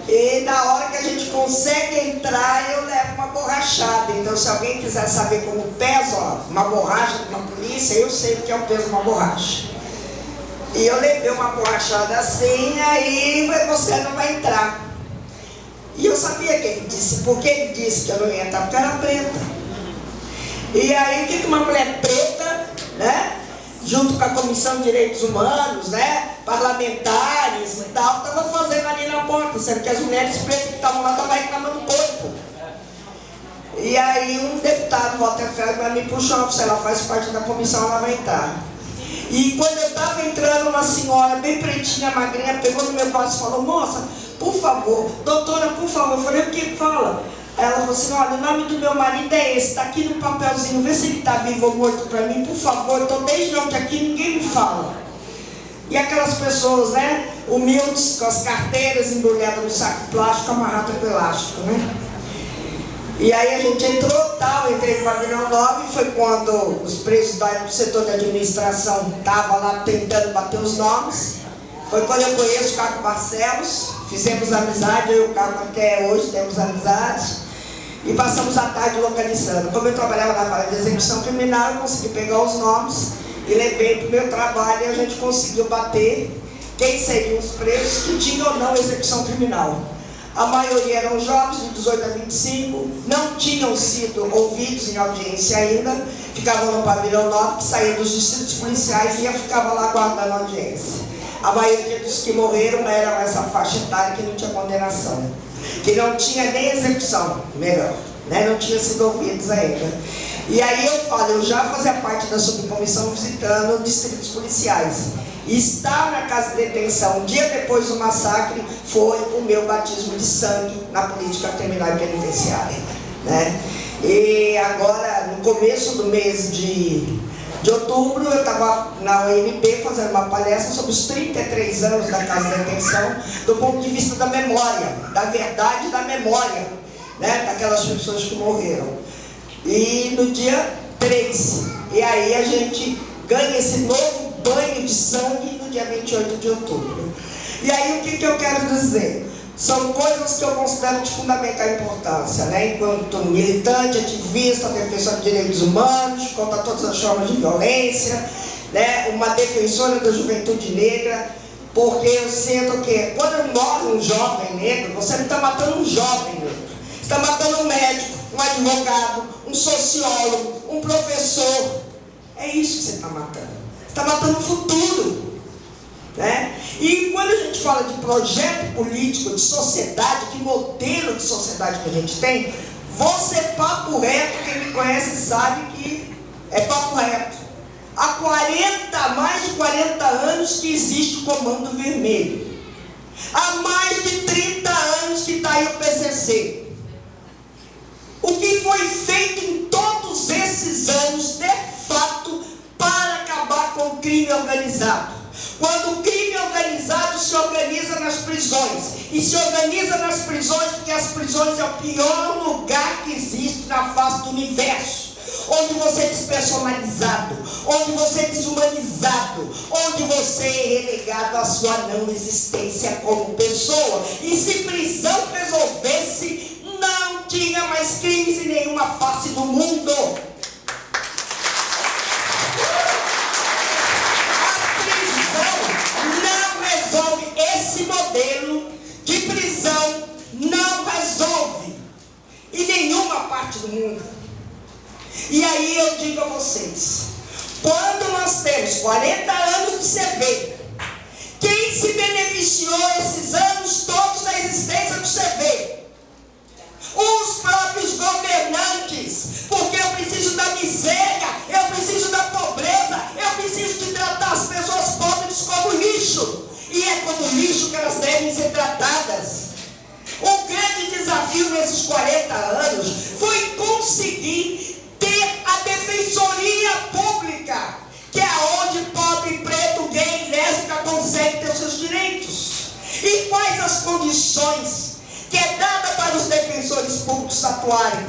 E na hora que a gente consegue entrar, eu levo uma borrachada. Então se alguém quiser saber como pesa, ó, uma borracha de uma polícia, eu sei o que é o peso de uma borracha. E eu levei uma borrachada assim, aí você não vai entrar. E eu sabia que ele disse, porque ele disse que eu não ia entrar, porque eu era preta. E aí o que uma mulher preta, né, junto com a Comissão de Direitos Humanos, né, parlamentares e tal, estava fazendo ali na porta, sendo que as mulheres pretas que estavam lá estavam reclamando do corpo. E aí um deputado, Walter Feldman, me puxou, se ela faz parte da comissão, ela vai entrar. E quando eu estava entrando, uma senhora bem pretinha, magrinha, pegou no meu braço e falou, moça, por favor, doutora, por favor. Eu falei, o que fala? Ela falou assim, olha, o nome do meu marido é esse, está aqui no papelzinho, vê se ele está vivo ou morto para mim, por favor, estou desde ontem aqui, ninguém me fala. E aquelas pessoas, né, humildes, com as carteiras embrulhadas no saco plástico, amarrado com elástico, né? E aí a gente entrou, tal, entrei no pavilhão 9, foi quando os presos do setor de administração estavam lá tentando bater os nomes. Foi quando eu conheço o Caco Barcelos, fizemos amizade, eu e o Caco até hoje temos amizade. e passamos a tarde localizando. Como eu trabalhava na área de execução criminal, eu consegui pegar os nomes e levei para o meu trabalho, e a gente conseguiu bater quem seriam os presos que tinham ou não execução criminal. A maioria eram jovens de 18 a 25, não tinham sido ouvidos em audiência ainda, ficavam no pavilhão 9, que saía dos distritos policiais e ficava lá guardando a audiência. A maioria dos que morreram eram essa faixa etária que não tinha condenação, que não tinha nem execução, melhor, né? Não tinha sido ouvidos ainda. E aí eu falo, eu já fazia parte da subcomissão visitando distritos policiais. Estar na casa de detenção um dia depois do massacre foi o meu batismo de sangue na política criminal e penitenciária, né? E agora, no começo do mês de outubro, eu estava na UNP fazendo uma palestra sobre os 33 anos da casa de detenção, do ponto de vista da memória, da verdade e da memória, né, daquelas pessoas que morreram. E no dia 3, e aí a gente ganha esse novo banho de sangue no dia 28 de outubro. E aí o que eu quero dizer? São coisas que eu considero de fundamental importância, né? Enquanto militante, ativista, defensor de direitos humanos, contra todas as formas de violência, né? Uma defensora da juventude negra, porque eu sinto que quando morre um jovem negro, você não está matando um jovem negro, você está matando um médico, um advogado, um sociólogo, um professor. É isso que você está matando. Você está matando o futuro. Né? E quando a gente fala de projeto político, de sociedade, que modelo de sociedade que a gente tem, vou ser papo reto, quem me conhece sabe que é papo reto. Há mais de 40 anos que existe o Comando Vermelho. Há mais de 30 anos que está aí o PCC. O que foi feito em todos esses anos, de fato, para acabar com o crime organizado? Quando o crime organizado se organiza nas prisões, e se organiza nas prisões porque as prisões é o pior lugar que existe na face do universo, onde você é despersonalizado, onde você é desumanizado, onde você é relegado à sua não existência como pessoa. E se prisão resolvesse, não tinha mais crimes em nenhuma face do mundo. Esse modelo de prisão não resolve em nenhuma parte do mundo. E aí eu digo a vocês, quando nós temos 40 anos de CV, quem se beneficiou esses anos todos da existência do CV? Os próprios governantes, porque eu preciso da miséria, eu preciso da pobreza, eu preciso de tratar as pessoas pobres como lixo. E é como lixo que elas devem ser tratadas. O grande desafio nesses 40 anos foi conseguir ter a defensoria pública, que é onde pobre, preto, gay, lésbica consegue ter os seus direitos. E quais as condições que é dada para os defensores públicos atuarem?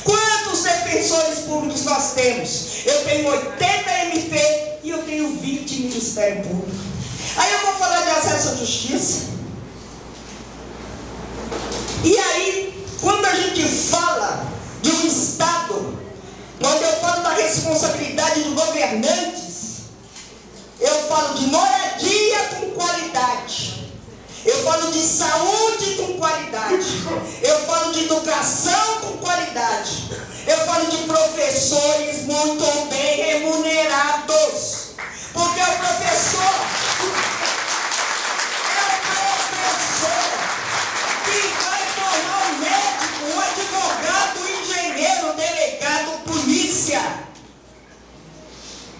Quantos defensores públicos nós temos? Eu tenho 80 MP e eu tenho 20 Ministério Público. Aí eu vou falar de acesso à justiça. E aí, quando a gente fala de um Estado, quando eu falo da responsabilidade dos governantes, eu falo de moradia com qualidade, eu falo de saúde com qualidade, eu falo de educação com qualidade, eu falo de professores muito bem remunerados. Porque o professor que vai tornar um médico, um advogado, um engenheiro, um delegado, polícia.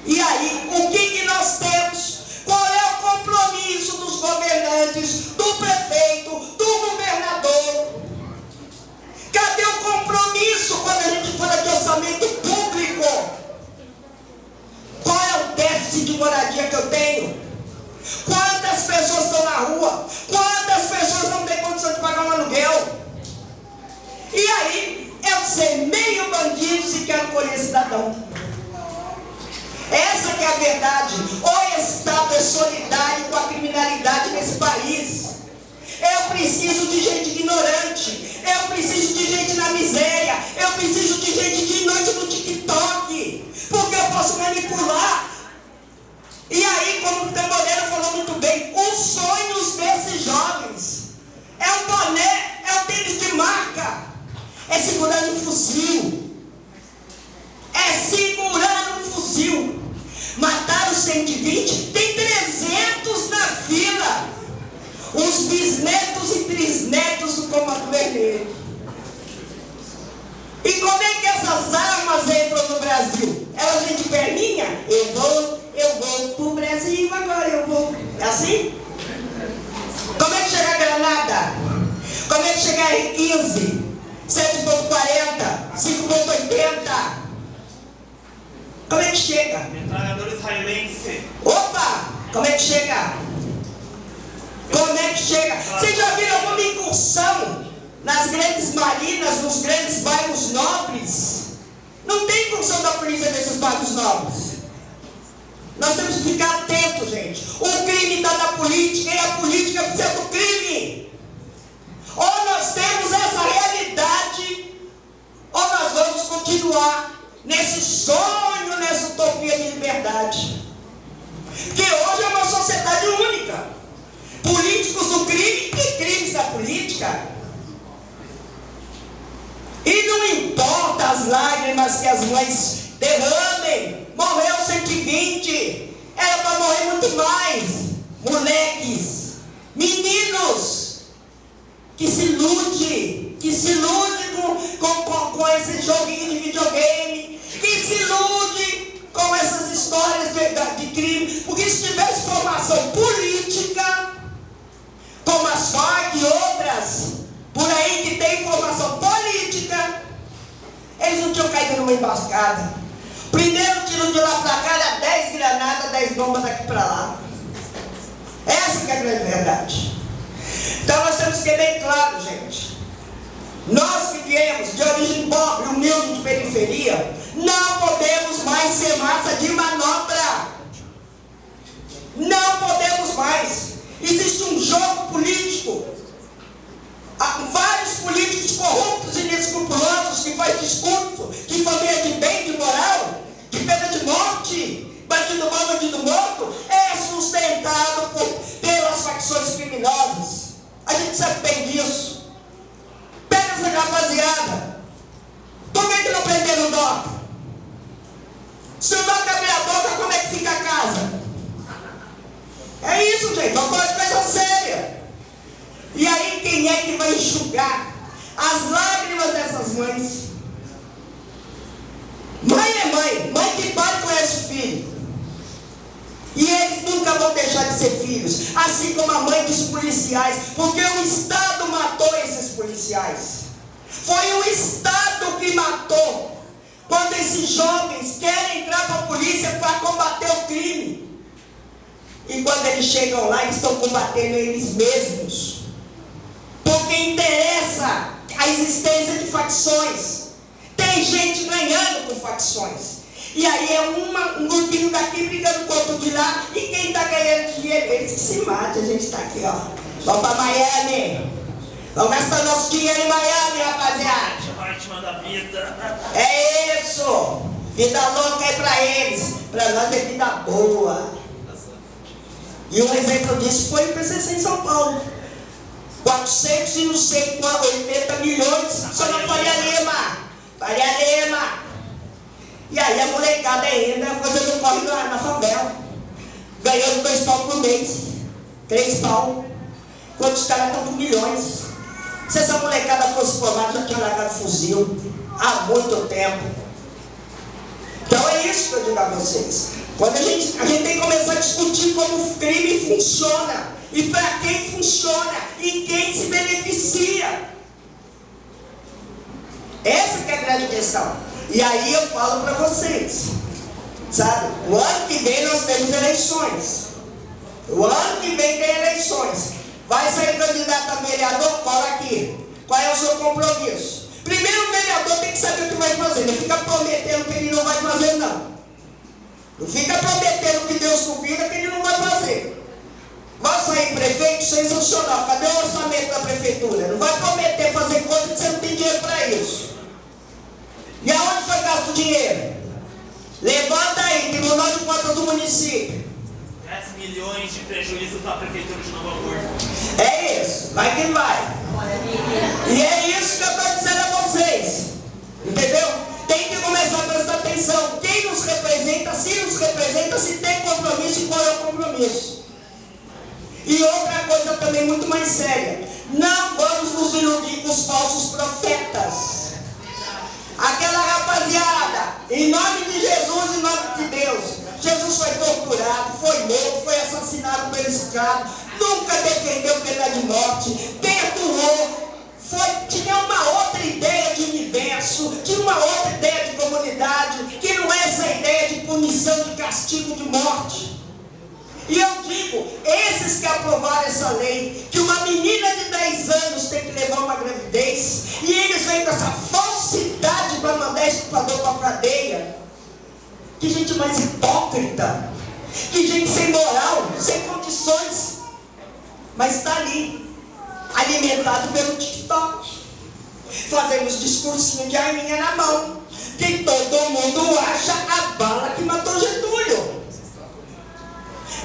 E aí, o que nós temos? Qual é o compromisso dos governantes, do prefeito, do governador? Cadê o compromisso quando a gente fala de orçamento público? Qual é o déficit de moradia que eu tenho? Quantas pessoas estão na rua? Quantas pessoas não têm condição de pagar um aluguel? E aí, eu ser meio bandido se quero colher cidadão. Essa que é a verdade. O Estado é solidário com a criminalidade nesse país. Eu preciso de gente ignorante. Eu preciso de gente na preciso de gente de noite no TikTok, porque eu posso manipular. E aí, como o Tamborero falou muito bem, os sonhos desses jovens é um boné, é um tênis de marca, é segurar um fuzil. É segurar um fuzil. Mataram 120, tem 300 na fila. Os bisnetos e trisnetos do Comando Vermelho. E como é que essas armas entram no Brasil? Elas vêm de perninha? Eu vou pro Brasil agora, eu vou. É assim? Como é que chega a granada? Como é que chega a R15? 7.40? 5.80? Como é que chega? Metralhador israelense. Opa! Como é que chega? Como é que chega? Vocês já viram alguma incursão nas grandes marinas, nos grandes bairros nobres? Não tem incursão da polícia nesses bairros nobres. Nós temos que ficar atentos, gente. O crime está na política e a política precisa do crime. Ou nós temos essa realidade, ou nós vamos continuar nesse sonho, nessa utopia de liberdade. Porque hoje é uma sociedade única. Políticos do crime e crimes da política. E não importa as lágrimas que as mães derramem. Morreu 120. Era para morrer muito mais. Moleques, meninos, que se ilude com esse joguinho de videogame, que se ilude com essas histórias de crime. Porque se tivesse formação política, como as FARC e outras por aí que tem formação política, eles não tinham caído numa emboscada. Primeiro tiro de lá pra cá era 10 granadas, 10 bombas daqui pra lá. Essa que é a grande verdade. Então nós temos que ter bem claro, gente. Nós que viemos de origem pobre, humilde, de periferia, não podemos mais ser massa de manobra. Não podemos mais. Existe um jogo político. Há vários políticos corruptos e inescrupulosos que fazem discurso de família de bem, de moral, de pena de morte, bandido mal, bandido morto, é sustentado pelas facções criminosas. A gente sabe bem disso. Pega essa rapaziada. Por que não prenderam o Doc? Se o Doc abrir a boca, como é que fica a casa? É isso, gente. Vamos falar de coisa séria. E aí, quem é que vai enxugar as lágrimas dessas mães? Mãe é mãe. Mãe que pai conhece o filho. E eles nunca vão deixar de ser filhos. Assim como a mãe dos policiais. Porque o Estado matou esses policiais. Foi o Estado que matou. Quando esses jovens querem entrar para a polícia para combater o crime. E quando eles chegam lá, eles estão combatendo eles mesmos. Porque interessa a existência de facções. Tem gente ganhando com facções. E aí é um grupinho daqui brigando com outro de lá. E quem está ganhando dinheiro? Eles que se matam. A gente está aqui, ó. Vamos para Miami. Vamos gastar nosso dinheiro em Miami, rapaziada. Ótima da vida. É isso. Vida louca é para eles. Para nós é vida boa. E um exemplo disso foi o PCC em São Paulo. 400 e não sei quanto, 80 milhões só na Faria Lima. Faria Lima. E aí a molecada ainda fazendo corre na favela. Ganhando 2 pau por mês. 3 pau. Enquanto os caras estão com milhões. Se essa molecada fosse formada, já tinha largado fuzil. Há muito tempo. Então é isso que eu digo a vocês. Quando a gente tem que começar a discutir como o crime funciona. E para quem funciona. E quem se beneficia. Essa que é a grande questão. E aí eu falo para vocês. Sabe? O ano que vem nós temos eleições. O ano que vem tem eleições. Vai sair candidato a vereador? Cola aqui. Qual é o seu compromisso? Primeiro o vereador tem que saber o que vai fazer. Não fica prometendo que ele não vai fazer, não. Não fica prometendo que Deus duvida que ele não vai fazer. Vai sair prefeito sensacional. Cadê o orçamento da prefeitura? Não vai prometer fazer coisa que você não tem dinheiro para isso. milhões de prejuízo para a Prefeitura de Novo Hamburgo. É isso, vai quem vai. E é isso que eu estou dizendo a vocês. Entendeu? Tem que começar a prestar atenção. Quem nos representa, se tem compromisso e qual é o compromisso. E outra coisa também muito mais séria. Não vamos nos iludir com os falsos profetas. Aquela rapaziada, em nome de Jesus, em nome de Deus. Jesus foi torturado, foi morto, foi assassinado por esse cara. Nunca defendeu pena de morte, perdoou. Tinha uma outra ideia de universo, tinha uma outra ideia de comunidade, que não é essa ideia de punição, de castigo, de morte. E eu digo, esses que aprovaram essa lei, que uma menina de 10 anos tem que levar uma gravidez, e eles vêm com essa falsidade para mandar estuprador para a cadeia. Que gente mais hipócrita, que gente sem moral, sem condições, mas está ali, alimentado pelo TikTok, fazendo os discursinhos de arminha na mão, que todo mundo acha a bala que matou Getúlio.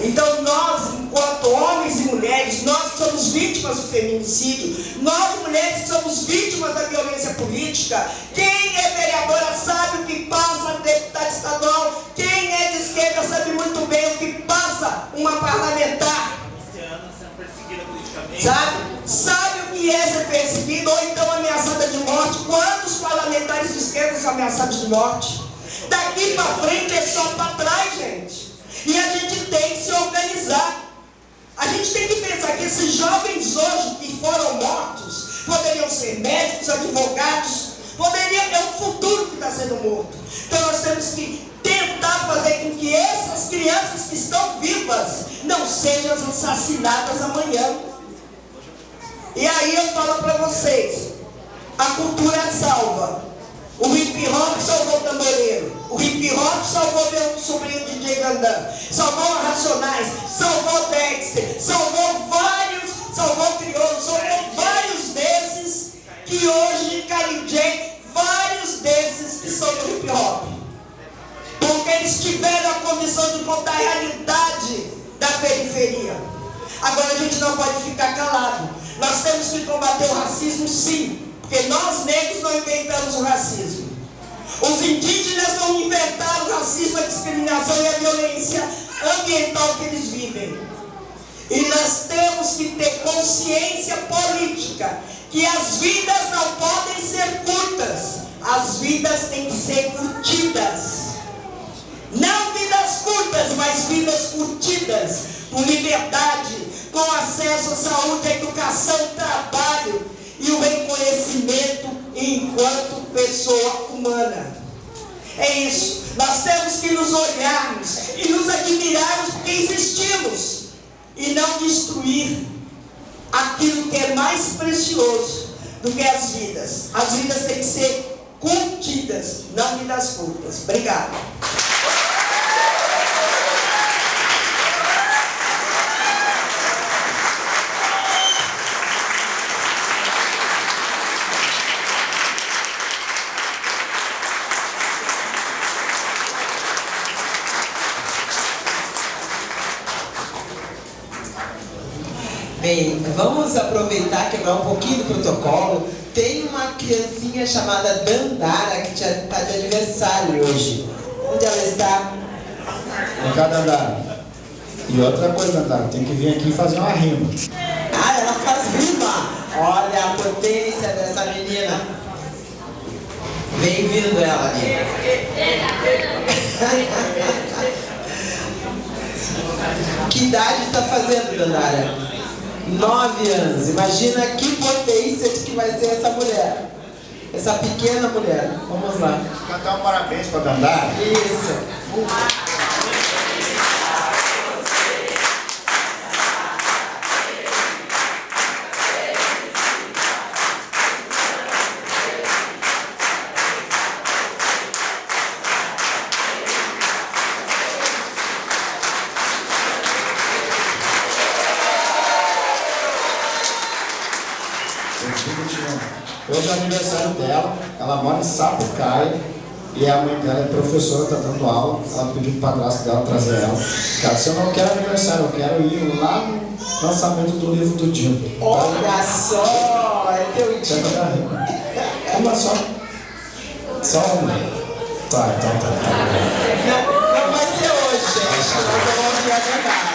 Então nós, enquanto homens e mulheres, nós que somos vítimas do feminicídio, nós mulheres que somos vítimas da violência política, quem é vereadora sabe o que passa deputado estadual, quem é de esquerda sabe muito bem o que passa uma parlamentar. Sabe o que é ser perseguido ou então ameaçada de morte? Quantos parlamentares de esquerda são ameaçados de morte? Daqui para frente é só para trás, gente. E a gente tem que se organizar. A gente tem que pensar que esses jovens hoje que foram mortos poderiam ser médicos, advogados, é o futuro que está sendo morto. Então nós temos que tentar fazer com que essas crianças que estão vivas não sejam assassinadas amanhã. E aí eu falo para vocês, a cultura salva. O hip hop salvou o tamboreiro, o hip hop salvou meu sobrinho DJ Gandan, salvou a Racionais, salvou o Dexter, salvou o Crioulo, salvou vários desses que hoje Carinjê, vários desses que são do hip hop. Porque eles tiveram a condição de contar a realidade da periferia. Agora a gente não pode ficar calado. Nós temos que combater o racismo, sim. Porque nós negros não inventamos o racismo. Os indígenas não inventaram o racismo, a discriminação e a violência ambiental que eles vivem. E nós temos que ter consciência política que as vidas não podem ser curtas. As vidas têm que ser curtidas. Não vidas curtas, mas vidas curtidas, com liberdade, com acesso à saúde, à educação, trabalho e o reconhecimento enquanto pessoa humana. É isso. Nós temos que nos olharmos e nos admirarmos porque existimos e não destruir aquilo que é mais precioso do que as vidas. As vidas têm que ser curtidas, não vidas curtas. Obrigado. Bem, vamos aproveitar, quebrar um pouquinho do protocolo. Tem uma criancinha chamada Dandara que está de aniversário hoje. Onde ela está? Vem cá, Dandara. E outra coisa, Dandara, tem que vir aqui fazer uma rima. Ah, ela faz rima! Olha a potência dessa menina. Bem-vindo ela ali. Que idade está fazendo, Dandara? 9 anos. Imagina que potência de que vai ser essa mulher. Essa pequena mulher. Vamos lá. Cantar um parabéns para Dandara. Isso. Hoje é aniversário dela, ela mora em Sapucaia, E a mãe dela é professora, está dando aula. Ela pediu para o padrasto dela trazer ela. Cara, se eu não quero aniversário, eu quero ir lá no lançamento do livro do Dinho. Olha só, é teu dia. Uma só. Só uma. Tá, então tá. Não vai ser hoje, gente. Nós vamos ouvir a verdade.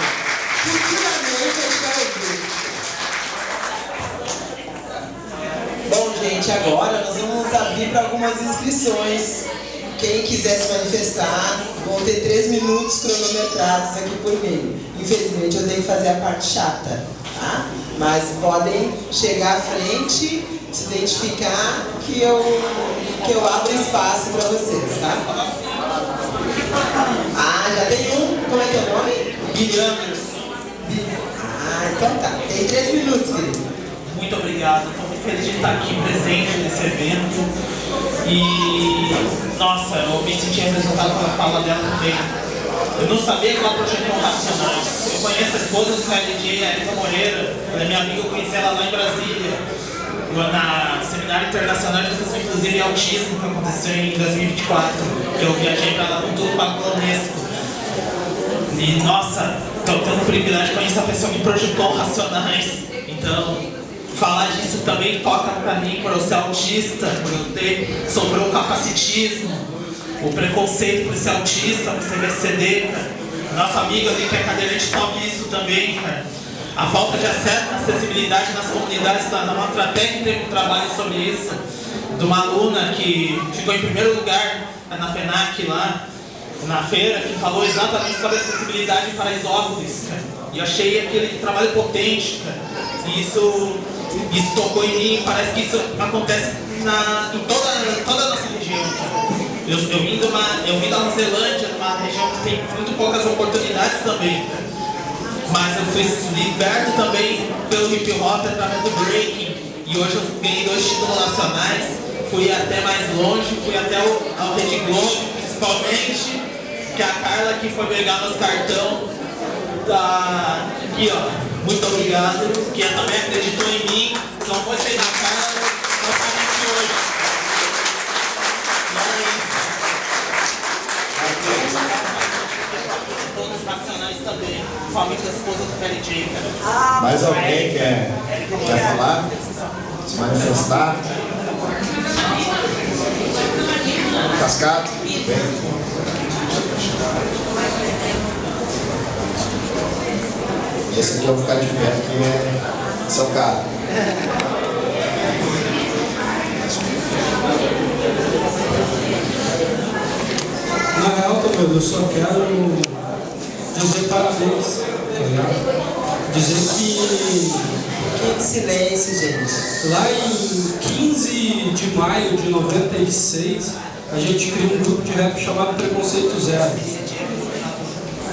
Futuramente a gente vai ouvir. Bom, gente, agora nós vamos abrir para algumas inscrições. Quem quiser se manifestar, vão ter 3 minutos cronometrados aqui por mim. Infelizmente eu tenho que fazer a parte chata, tá? Mas podem chegar à frente, se identificar, que eu abro espaço para vocês, tá? Ah, já tem um. Como é que é o nome? Guilherme. Ah, então tá. Tem 3 minutos, querido. Muito obrigado. Estou muito feliz de estar aqui presente nesse evento. E, nossa, eu me senti representado pela fala dela também. Eu não sabia que ela projetou Racionais. Eu conheço a esposa do KLJ, a Erika Moreira. Ela é minha amiga, eu conheci ela lá em Brasília. Na Seminário Internacional de Educação Inclusiva e Autismo, que aconteceu em 2024. Eu viajei para lá com tudo para a Unesco. E, nossa, estou tendo o privilégio de conhecer a pessoa que projetou Racionais. Então, falar disso também toca pra mim, por eu ser autista, por eu ter sofrido o capacitismo, o preconceito por ser autista, por ser BCD, cara. Nossa amiga ali que é cadeirante sofre isso também, cara. A falta de acesso, acessibilidade nas comunidades, na nossa técnica teve um trabalho sobre isso, de uma aluna que ficou em primeiro lugar na FENAC lá, na feira, que falou exatamente sobre acessibilidade para Paraisópolis, cara. E eu achei aquele trabalho potente, cara. E isso tocou em mim, parece que isso acontece em toda a nossa região. Eu vim da Nova Zelândia, numa região que tem muito poucas oportunidades também. Mas eu fui liberto também pelo hip hop através do breaking. E hoje eu ganhei 2 títulos nacionais, fui até mais longe, fui até ao Rede Globo, principalmente, que a Carla que foi pegar meus cartão tá aqui, ó. Muito obrigado, que também acreditou em mim. Se não fosse na Carla, não estaria aqui hoje. Todos os nacionais também, família da esposa do KLJ, cara. Mais alguém quer falar? Se manifestar? Cascado? Esse aqui eu vou ficar de pé, que é seu cara. Na real, eu só quero dizer parabéns, tá ligado? Dizer Que silêncio, gente. Lá em 15 de maio de 96, a gente criou um grupo de rap chamado Preconceito Zero.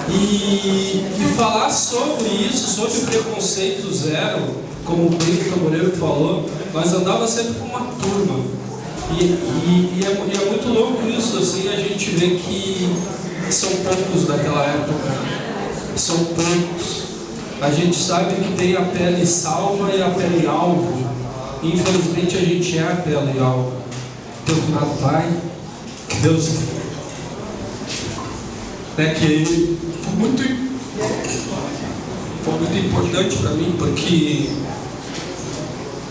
E falar sobre isso, sobre o preconceito zero, como o Pedro Moreira falou, nós andava sempre com uma turma. E é muito louco isso, assim, a gente vê que são poucos daquela época. São poucos. A gente sabe que tem a pele salva e a pele alvo. E, infelizmente a gente é a pele alvo. Teu finado pai, que Deus que foi muito importante para mim, porque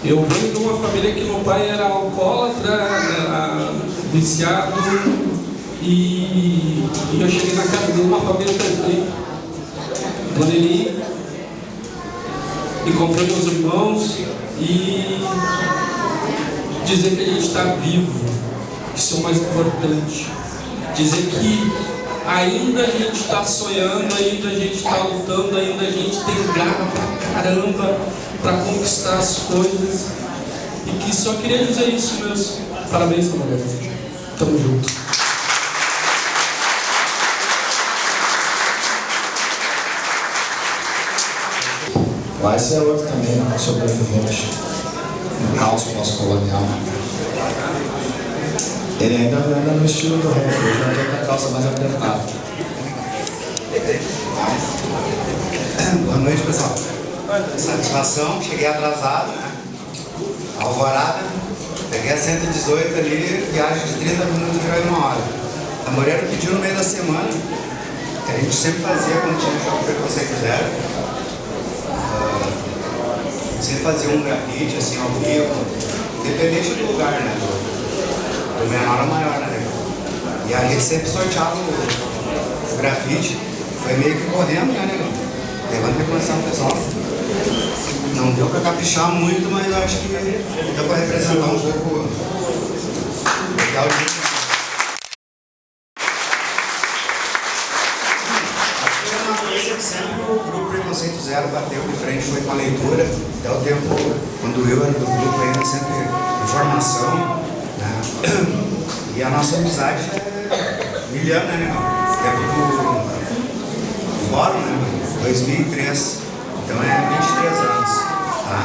eu venho de uma família que meu pai era alcoólatra, era viciado, e eu cheguei na casa dele, uma família perfeita, planejei, e comprei meus irmãos, e dizer que a gente está vivo, isso é o mais importante, dizer que ainda a gente está sonhando, ainda a gente está lutando, ainda a gente tem garra pra caramba para conquistar as coisas. E que só queria dizer isso mesmo. Parabéns, Maria. Tamo junto. Vai ser outro também, sobrevivente no caos pós-colonial. Ele ainda anda no estilo do rap, ele já tem a calça mais apertada. Boa noite, pessoal. Satisfação, cheguei atrasado, né? Alvorada, Peguei a 118 ali, viagem de 30 minutos virou em 1 hora. Tamboreiro pediu no meio da semana, que a gente sempre fazia quando tinha jogo Preconceito Zero. Sempre fazia um grafite, assim, ao vivo, independente do lugar, né? Do menor ao maior, né? E a gente sempre sorteava o grafite. Foi meio que correndo, né, negão? Levando reconhecimento ao pessoal. Não deu pra caprichar muito, mas eu acho que deu pra representar um pouco legal de... Acho que era uma coisa que sempre o grupo Preconceito Zero bateu de frente, foi com a leitura. Até o tempo, quando eu era do grupo, ainda sempre informação, né? E a nossa amizade é milhão, né, negão? Tempo do fórum, né? 2003. Então é 23 anos, tá?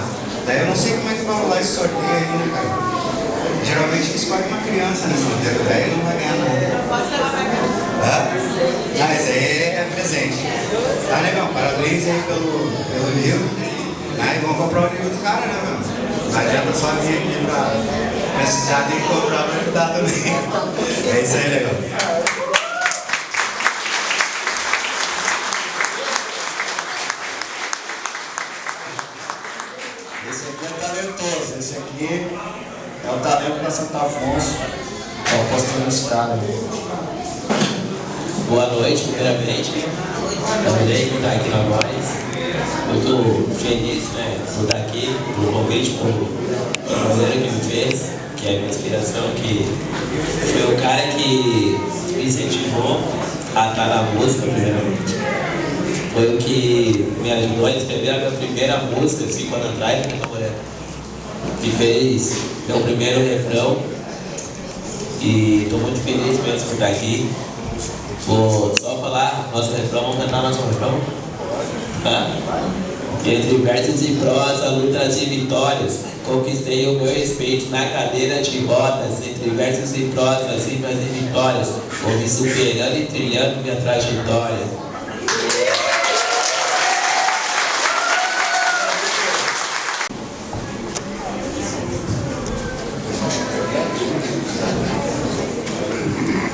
Daí eu não sei como é que vai rolar esse sorteio aí, né, cara? Geralmente eles escolhem uma criança, né? O velho não vai ganhar nada. Posso levar pra casa? Hã? Ah, esse aí é presente. Tá, negão? Parabéns aí pelo livro. Né? E vamos comprar o livro do cara, né, meu? Não adianta só vir aqui pra precisar, tem que comprar pra ajudar também. É isso aí, negão. Esse aqui é talentoso, esse aqui é o talento da Santo Afonso. Ó, postando esse cara aí. Boa noite, primeiramente. Adorei por estar aqui na Voz. Muito feliz, né, por estar aqui, por convite, por maneira que me fez, que é a minha inspiração, que foi o cara que me incentivou a estar na música, primeiramente. Foi o que me ajudou a escrever a minha primeira música, 5 anos atrás, né, Tamboreiro? Que fez meu primeiro refrão. E estou muito feliz mesmo por estar aqui. Vou só falar nosso refrão, vamos cantar nosso refrão? Tá? Entre versos e prosa, lutas e vitórias, conquistei o meu respeito na cadeira de rodas. Entre versos e prosa, rimas e vitórias, vou me superando e trilhando minha trajetória.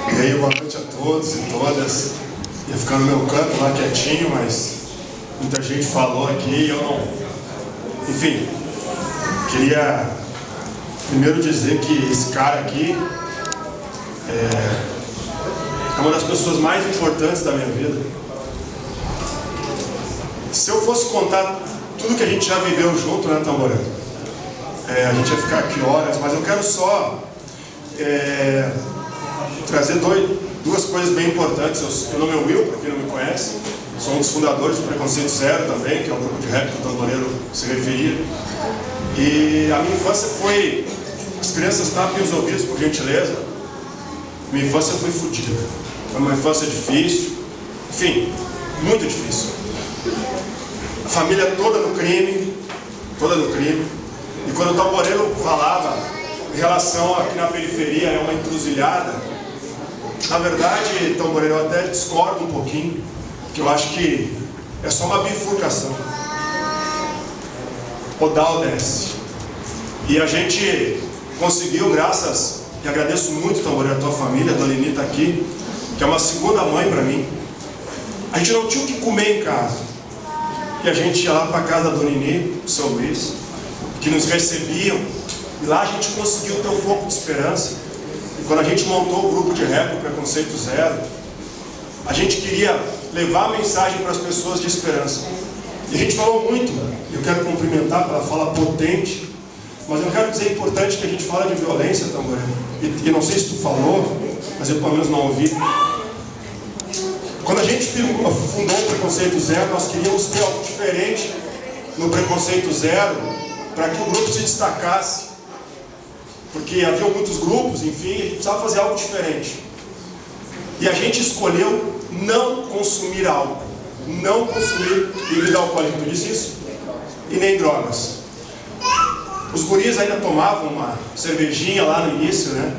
E aí, boa noite a todos e todas. Ia ficar no meu canto lá quietinho, mas muita gente falou aqui e eu não... Enfim, queria primeiro dizer que esse cara aqui é uma das pessoas mais importantes da minha vida. Se eu fosse contar tudo que a gente já viveu junto, né, Tamboreiro? A gente ia ficar aqui horas, mas eu quero só trazer duas coisas bem importantes. Meu nome é Will, para quem não me conhece, sou um dos fundadores do Preconceito Zero também, que é um grupo de rap que o Tamboreiro se referia. E a minha infância foi... As crianças tapem os ouvidos, por gentileza. Minha infância foi fodida. Foi uma infância difícil. Enfim, muito difícil. A família toda no crime. Toda no crime. E quando o Tamboreiro falava em relação aqui na periferia, é uma encruzilhada, na verdade, Tamboreiro, eu até discordo um pouquinho, que eu acho que é só uma bifurcação. Ou dá ou desce. E a gente conseguiu, graças, e agradeço muito, Tamboreiro, a tua família, a Dona Nini está aqui, que é uma segunda mãe para mim. A gente não tinha o que comer em casa. E a gente ia lá para a casa da Dona Nini, do São Luís, que nos recebiam. E lá a gente conseguiu ter um pouco de esperança. E quando a gente montou o grupo de rap, o Preconceito Zero, a gente queria levar a mensagem para as pessoas de esperança. E a gente falou muito, e eu quero cumprimentar pela fala potente, mas eu quero dizer importante que a gente fala de violência, Tamboreiro. E não sei se tu falou, mas eu pelo menos não ouvi. Quando a gente fundou o Preconceito Zero, nós queríamos ter algo diferente no Preconceito Zero, para que o grupo se destacasse. Porque havia muitos grupos, enfim, a gente precisava fazer algo diferente. E a gente escolheu não consumir álcool, não consumir bebida alcoólica, tu disse isso? E nem drogas. Os guris ainda tomavam uma cervejinha lá no início, né?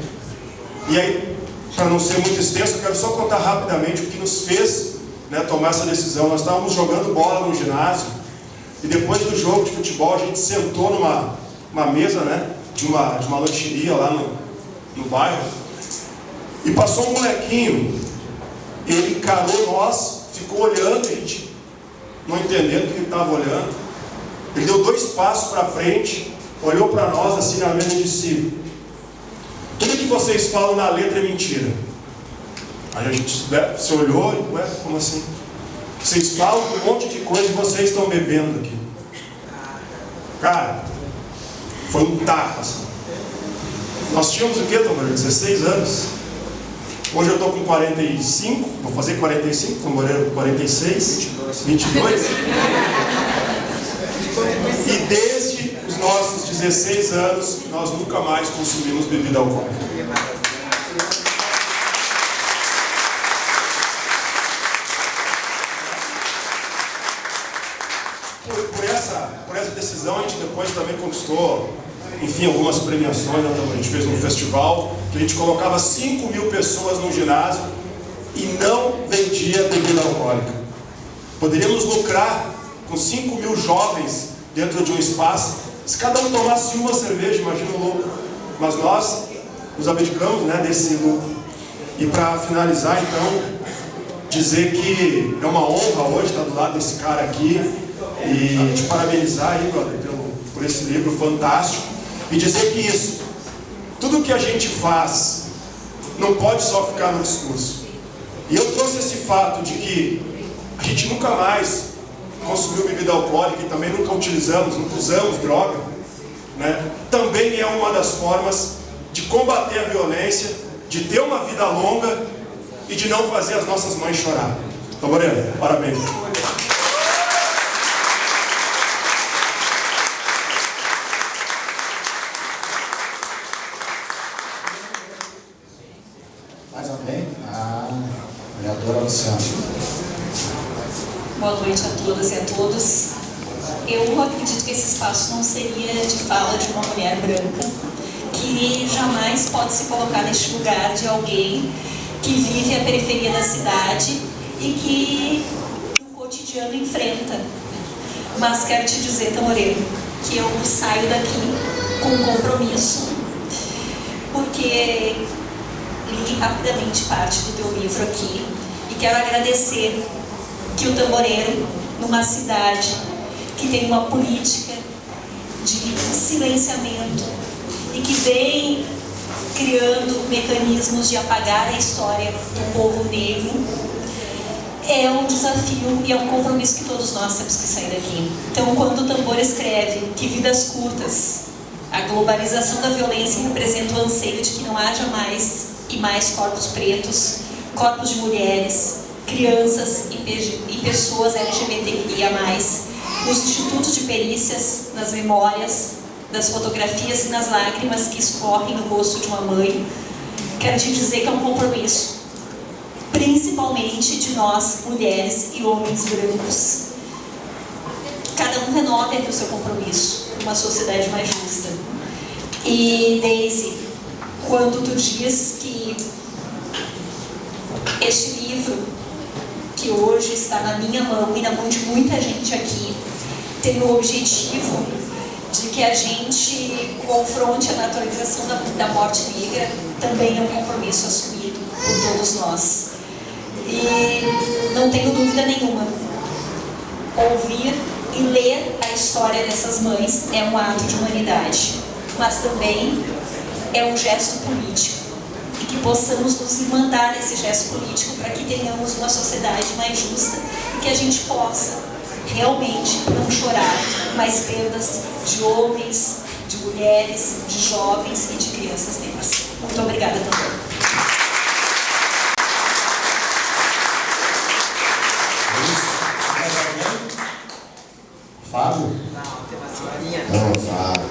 E aí, para não ser muito extenso, eu quero só contar rapidamente o que nos fez, né, tomar essa decisão. Nós estávamos jogando bola no ginásio, e depois do jogo de futebol a gente sentou numa mesa, né? de uma lancheria lá no bairro, e passou um molequinho, ele encarou nós, ficou olhando, a gente não entendendo o que ele estava olhando. Ele deu 2 passos para frente, olhou para nós assim na mesa e disse: tudo que vocês falam na letra é mentira. Aí a gente se olhou e, ué, como assim? Vocês falam um monte de coisa e vocês estão bebendo aqui. Cara, foi um tapa assim. Nós tínhamos o quê, Tamboreiro? 16 anos. Hoje eu estou com 45, vou fazer 45, Tamboreiro 46, 22. E desde os nossos 16 anos, nós nunca mais consumimos bebida alcoólica. Por essa decisão, a gente depois também conquistou, enfim, algumas premiações. A gente fez um festival que a gente colocava 5.000 pessoas no ginásio e não vendia bebida alcoólica. Poderíamos lucrar com 5.000 jovens dentro de um espaço, se cada um tomasse uma cerveja, imagina o lucro. Mas nós nos abdicamos, né, desse lucro. E para finalizar, então, dizer que é uma honra hoje estar do lado desse cara aqui e te parabenizar aí, brother, por esse livro fantástico, e dizer que isso, tudo que a gente faz, não pode só ficar no discurso. E eu trouxe esse fato de que a gente nunca mais consumiu bebida alcoólica e também nunca usamos droga, né? Também é uma das formas de combater a violência, de ter uma vida longa e de não fazer as nossas mães chorar. Então, Moreno, parabéns. Mais alguém? Vereadora Luciana. Boa noite a todas e a todos. Eu acredito que esse espaço não seria de fala de uma mulher branca que jamais pode se colocar neste lugar de alguém que vive a periferia da cidade e que no cotidiano enfrenta. Mas quero te dizer, Tamboreiro, que eu saio daqui com um compromisso, porque li rapidamente parte do teu livro aqui e quero agradecer que o Tamboreiro, numa cidade que tem uma política de silenciamento e que vem criando mecanismos de apagar a história do povo negro, é um desafio e é um compromisso que todos nós temos que sair daqui. Então, quando o Tambor escreve que vidas curtas, a globalização da violência representa o anseio de que não haja mais e mais corpos pretos, corpos de mulheres, crianças e pessoas LGBTQIA+, nos institutos de perícias, nas memórias, das fotografias e nas lágrimas que escorrem no rosto de uma mãe, quero te dizer que é um compromisso, principalmente de nós, mulheres e homens brancos. Cada um renove aqui o seu compromisso, uma sociedade mais justa. E, Daisy, quando tu diz que este livro, que hoje está na minha mão e na mão de muita gente aqui, tem o objetivo de que a gente confronte a naturalização da morte negra, também é um compromisso assumido por todos nós. E não tenho dúvida nenhuma, ouvir e ler a história dessas mães é um ato de humanidade, mas também é um gesto político. E que possamos nos irmandar nesse gesto político para que tenhamos uma sociedade mais justa e que a gente possa realmente não chorar mais perdas de homens, de mulheres, de jovens e de crianças negras. Muito obrigada também. Fábio? Não, tem uma senhorinha. Não, Fábio.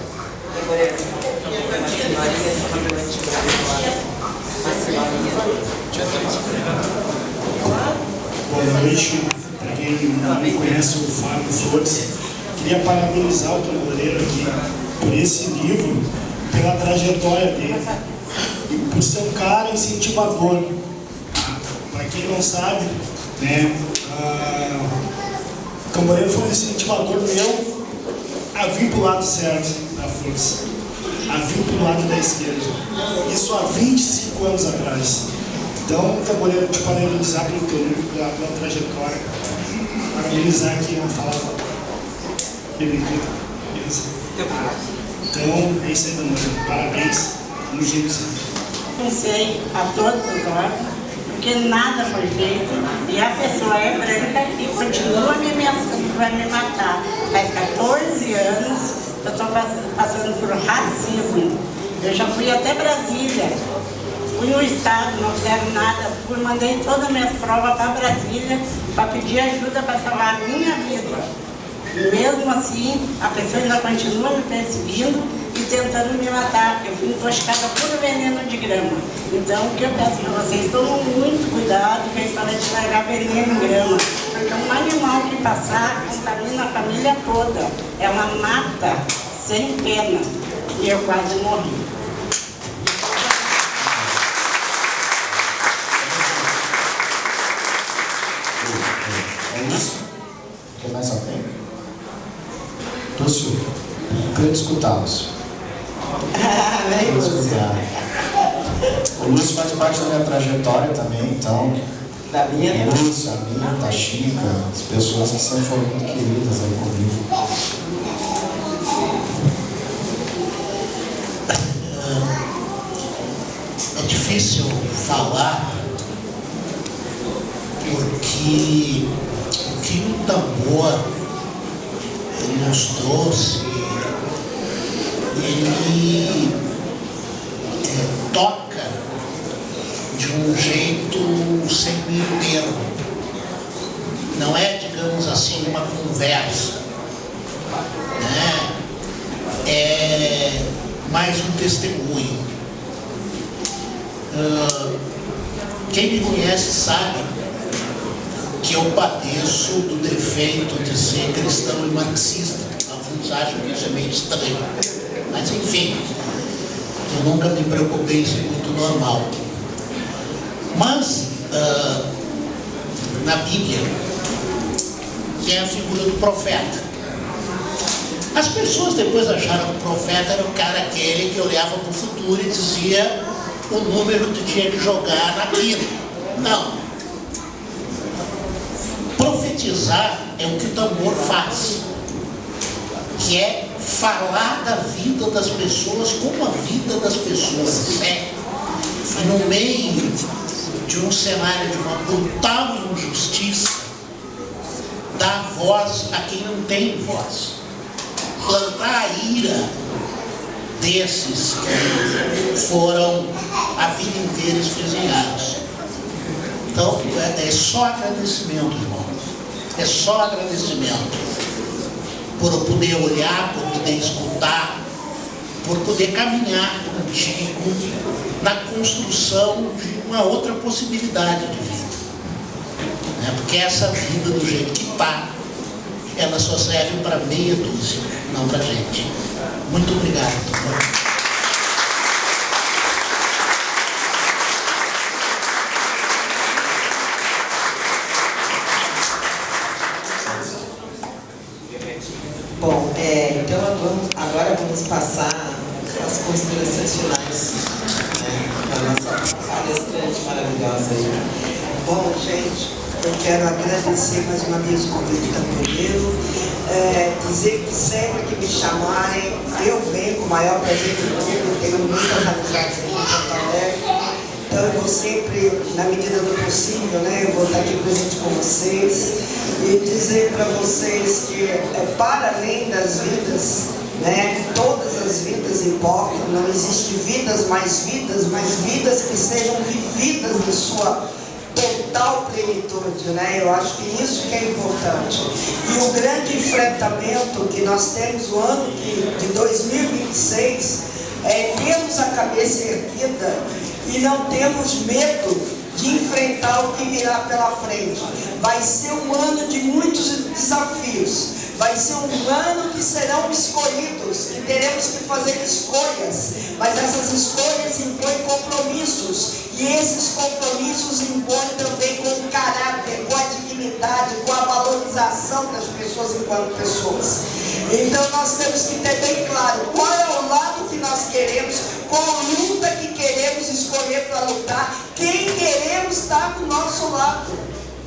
Boa noite. Para quem não conhece o Fábio Flores, queria parabenizar o Tamboreiro aqui por esse livro, pela trajetória dele e por ser um cara incentivador. Para quem não sabe, né, o Tamboreiro foi um incentivador meu a vir para o lado certo da força. a vir para o lado da esquerda. Isso há 25 anos atrás. Então, eu gostaria de parabenizar pelo teu livro, pela trajetória. Parabenizar aqui uma fala bem-vinda. Então, é isso aí, Dona. Parabéns. Tamo junto. Pensei a todos os órgãos, porque nada foi feito e a pessoa é branca e continua me ameaçando que vai me matar. Faz 14 anos eu estou passando por racismo. Eu já fui até Brasília, fui no estado, não fizeram nada, mandei todas as minhas provas para Brasília para pedir ajuda para salvar a minha vida. E mesmo assim, a pessoa ainda continua me perseguindo e tentando me matar. Eu fui intoxicada por veneno de grama. Então, o que eu peço para vocês, tomem muito cuidado com a história de largar veneno em grama. Porque um animal que passar contamina a família toda. É uma mata sem pena. E eu quase morri. É isso? Quer mais alguém? Lúcio, eu queria escutá-los. O Lúcio faz parte da minha trajetória também, então. Da minha? O Lúcio, a minha, da Chica, as pessoas que sempre foram muito queridas aí comigo. É difícil falar porque o que o tambor nos trouxe, ele toca de um jeito sem meio termo. Não é, digamos assim, uma conversa, né? É mais um testemunho. Quem me conhece sabe que eu padeço do defeito de ser cristão e marxista. Alguns acham que isso é meio estranho. Mas enfim, eu nunca me preocupei, isso é muito normal. Mas, na Bíblia, tem a figura do profeta. As pessoas depois acharam que o profeta era o cara aquele que olhava para o futuro e dizia o número que tinha que jogar naquilo. Não. Profetizar é o que o tambor faz, que é falar da vida das pessoas como a vida das pessoas é. E no meio de um cenário de uma brutal injustiça, dar voz a quem não tem voz. Plantar a ira desses que foram a vida inteira espezinhados. Então, é só agradecimento, irmão. É só agradecimento por eu poder olhar, por poder escutar, por poder caminhar contigo na construção de uma outra possibilidade de vida. Porque essa vida, do jeito que está, ela só serve para meia dúzia, não para a gente. Muito obrigado. Bom, então agora vamos passar as considerações finais, né, da nossa palestrante maravilhosa aí. Bom, gente, eu quero agradecer mais uma vez o convite do Tamboreiro, dizer que sempre que me chamarem, eu venho com o maior prazer do mundo, tenho muitas amizades aqui em Porto Alegre, então eu vou sempre, na medida do possível, né, eu vou estar aqui presente com vocês e dizer para vocês que para além das vidas, né, todas as vidas importam, não existe vidas, mas vidas que sejam vividas em sua total plenitude, né? Eu acho que isso que é importante. E o grande enfrentamento que nós temos no ano de 2026 é termos a cabeça erguida e não temos medo de enfrentar o que virá pela frente. Vai ser um ano de muitos desafios. Vai ser um ano que serão escolhidos, que teremos que fazer escolhas, mas essas escolhas impõem compromissos, e esses compromissos impõem também com o caráter, com a dignidade, com a valorização valorização das pessoas enquanto pessoas. Então nós temos que ter bem claro qual é o lado que nós queremos, qual a luta que queremos escolher para lutar, quem queremos estar do nosso lado.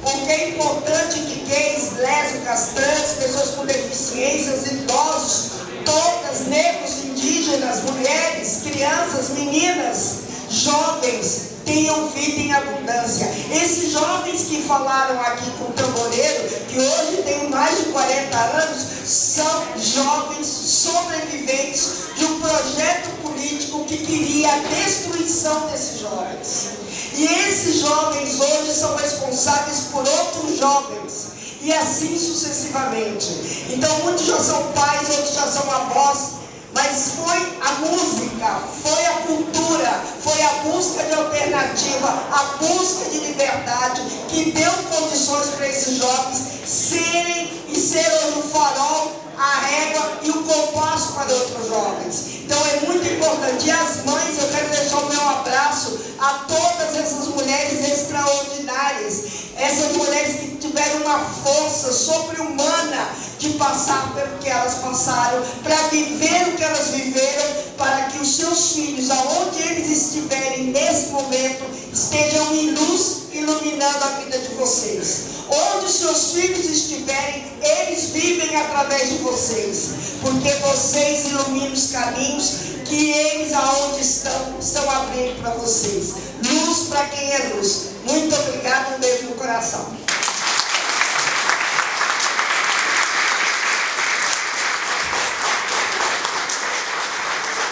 Porque é importante que gays, lésbicas, trans, pessoas com deficiências, idosos, todas, negros, indígenas, mulheres, crianças, meninas, jovens, tenham vida em abundância. Esses jovens que falaram aqui com o tamboreiro, que hoje tem mais de 40 anos, são jovens sobreviventes de um projeto político que queria a destruição desses jovens. E esses jovens hoje são responsáveis por outros jovens. E assim sucessivamente. Então muitos já são pais, outros já são avós. Mas foi a música, foi a cultura, foi a busca de alternativa, a busca de liberdade que deu condições para esses jovens serem e ser hoje o farol, a régua e o compasso para outros jovens. Então é muito importante. E as mães, eu quero deixar o meu abraço a todas essas mulheres extraordinárias, essas mulheres que tiveram uma força sobre-humana de passar pelo que elas passaram, para viver o que elas viveram, para que os seus filhos, aonde eles estiverem nesse momento, estejam em luz, iluminando a vida de vocês. Onde os seus filhos estiverem, eles vivem através de vocês, porque vocês iluminam os caminhos que eles, aonde estão abrindo para vocês. Luz para quem é luz. Muito obrigada, um beijo no coração.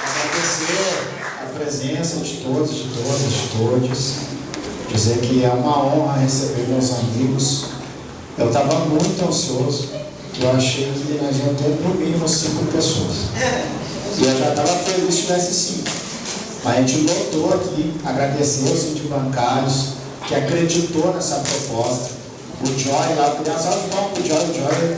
Agradecer a presença de todos, de todas, de todos. Dizer que é uma honra receber meus amigos. Eu estava muito ansioso, que eu achei que nós íamos ter no mínimo 5 pessoas. E eu já estava feliz se tivesse 5. Mas a gente lotou aqui, agradecer aos sindicatos que acreditou nessa proposta. O Joy lá, eu queria salve de palmas para o Joy.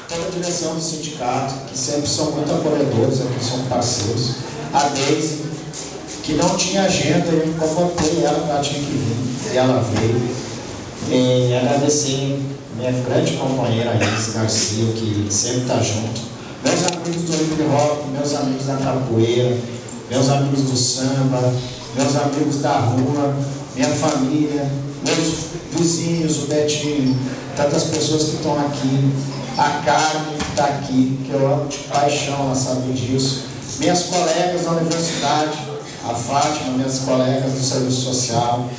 Toda a direção do sindicato, que sempre são muito acolhedores, aqui são parceiros. A Deise, que não tinha agenda, eu convocei ela, que ela tinha que vir, e ela veio. E agradecer minha grande companheira Iris Garcia, que sempre está junto. Meus amigos do hip hop, meus amigos da capoeira, meus amigos do samba, meus amigos da rua, minha família, meus vizinhos, o Betinho, tantas pessoas que estão aqui. A Carmen que está aqui, que eu amo de paixão, ela sabe disso. Minhas colegas da universidade, a Fátima, minhas colegas do serviço social.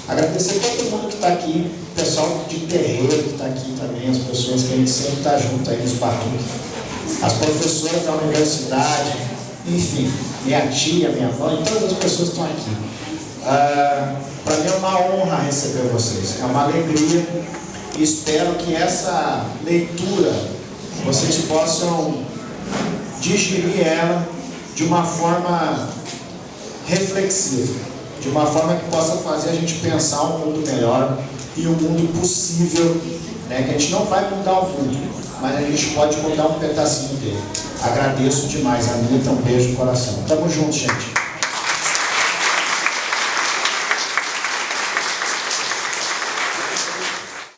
Agradecer a todo mundo que está aqui, o pessoal de terreiro que está aqui também, as pessoas que a gente sempre está junto aí nos batuques. As professoras da universidade, enfim, minha tia, minha mãe, todas as pessoas que estão aqui. Para mim é uma honra receber vocês, é uma alegria. Espero que essa leitura vocês possam digerir ela de uma forma reflexiva, de uma forma que possa fazer a gente pensar um mundo melhor e um mundo possível, né? Que a gente não vai mudar o mundo, mas a gente pode mudar um pedacinho dele. Agradeço demais, Anitta, um beijo no coração. Tamo junto, gente.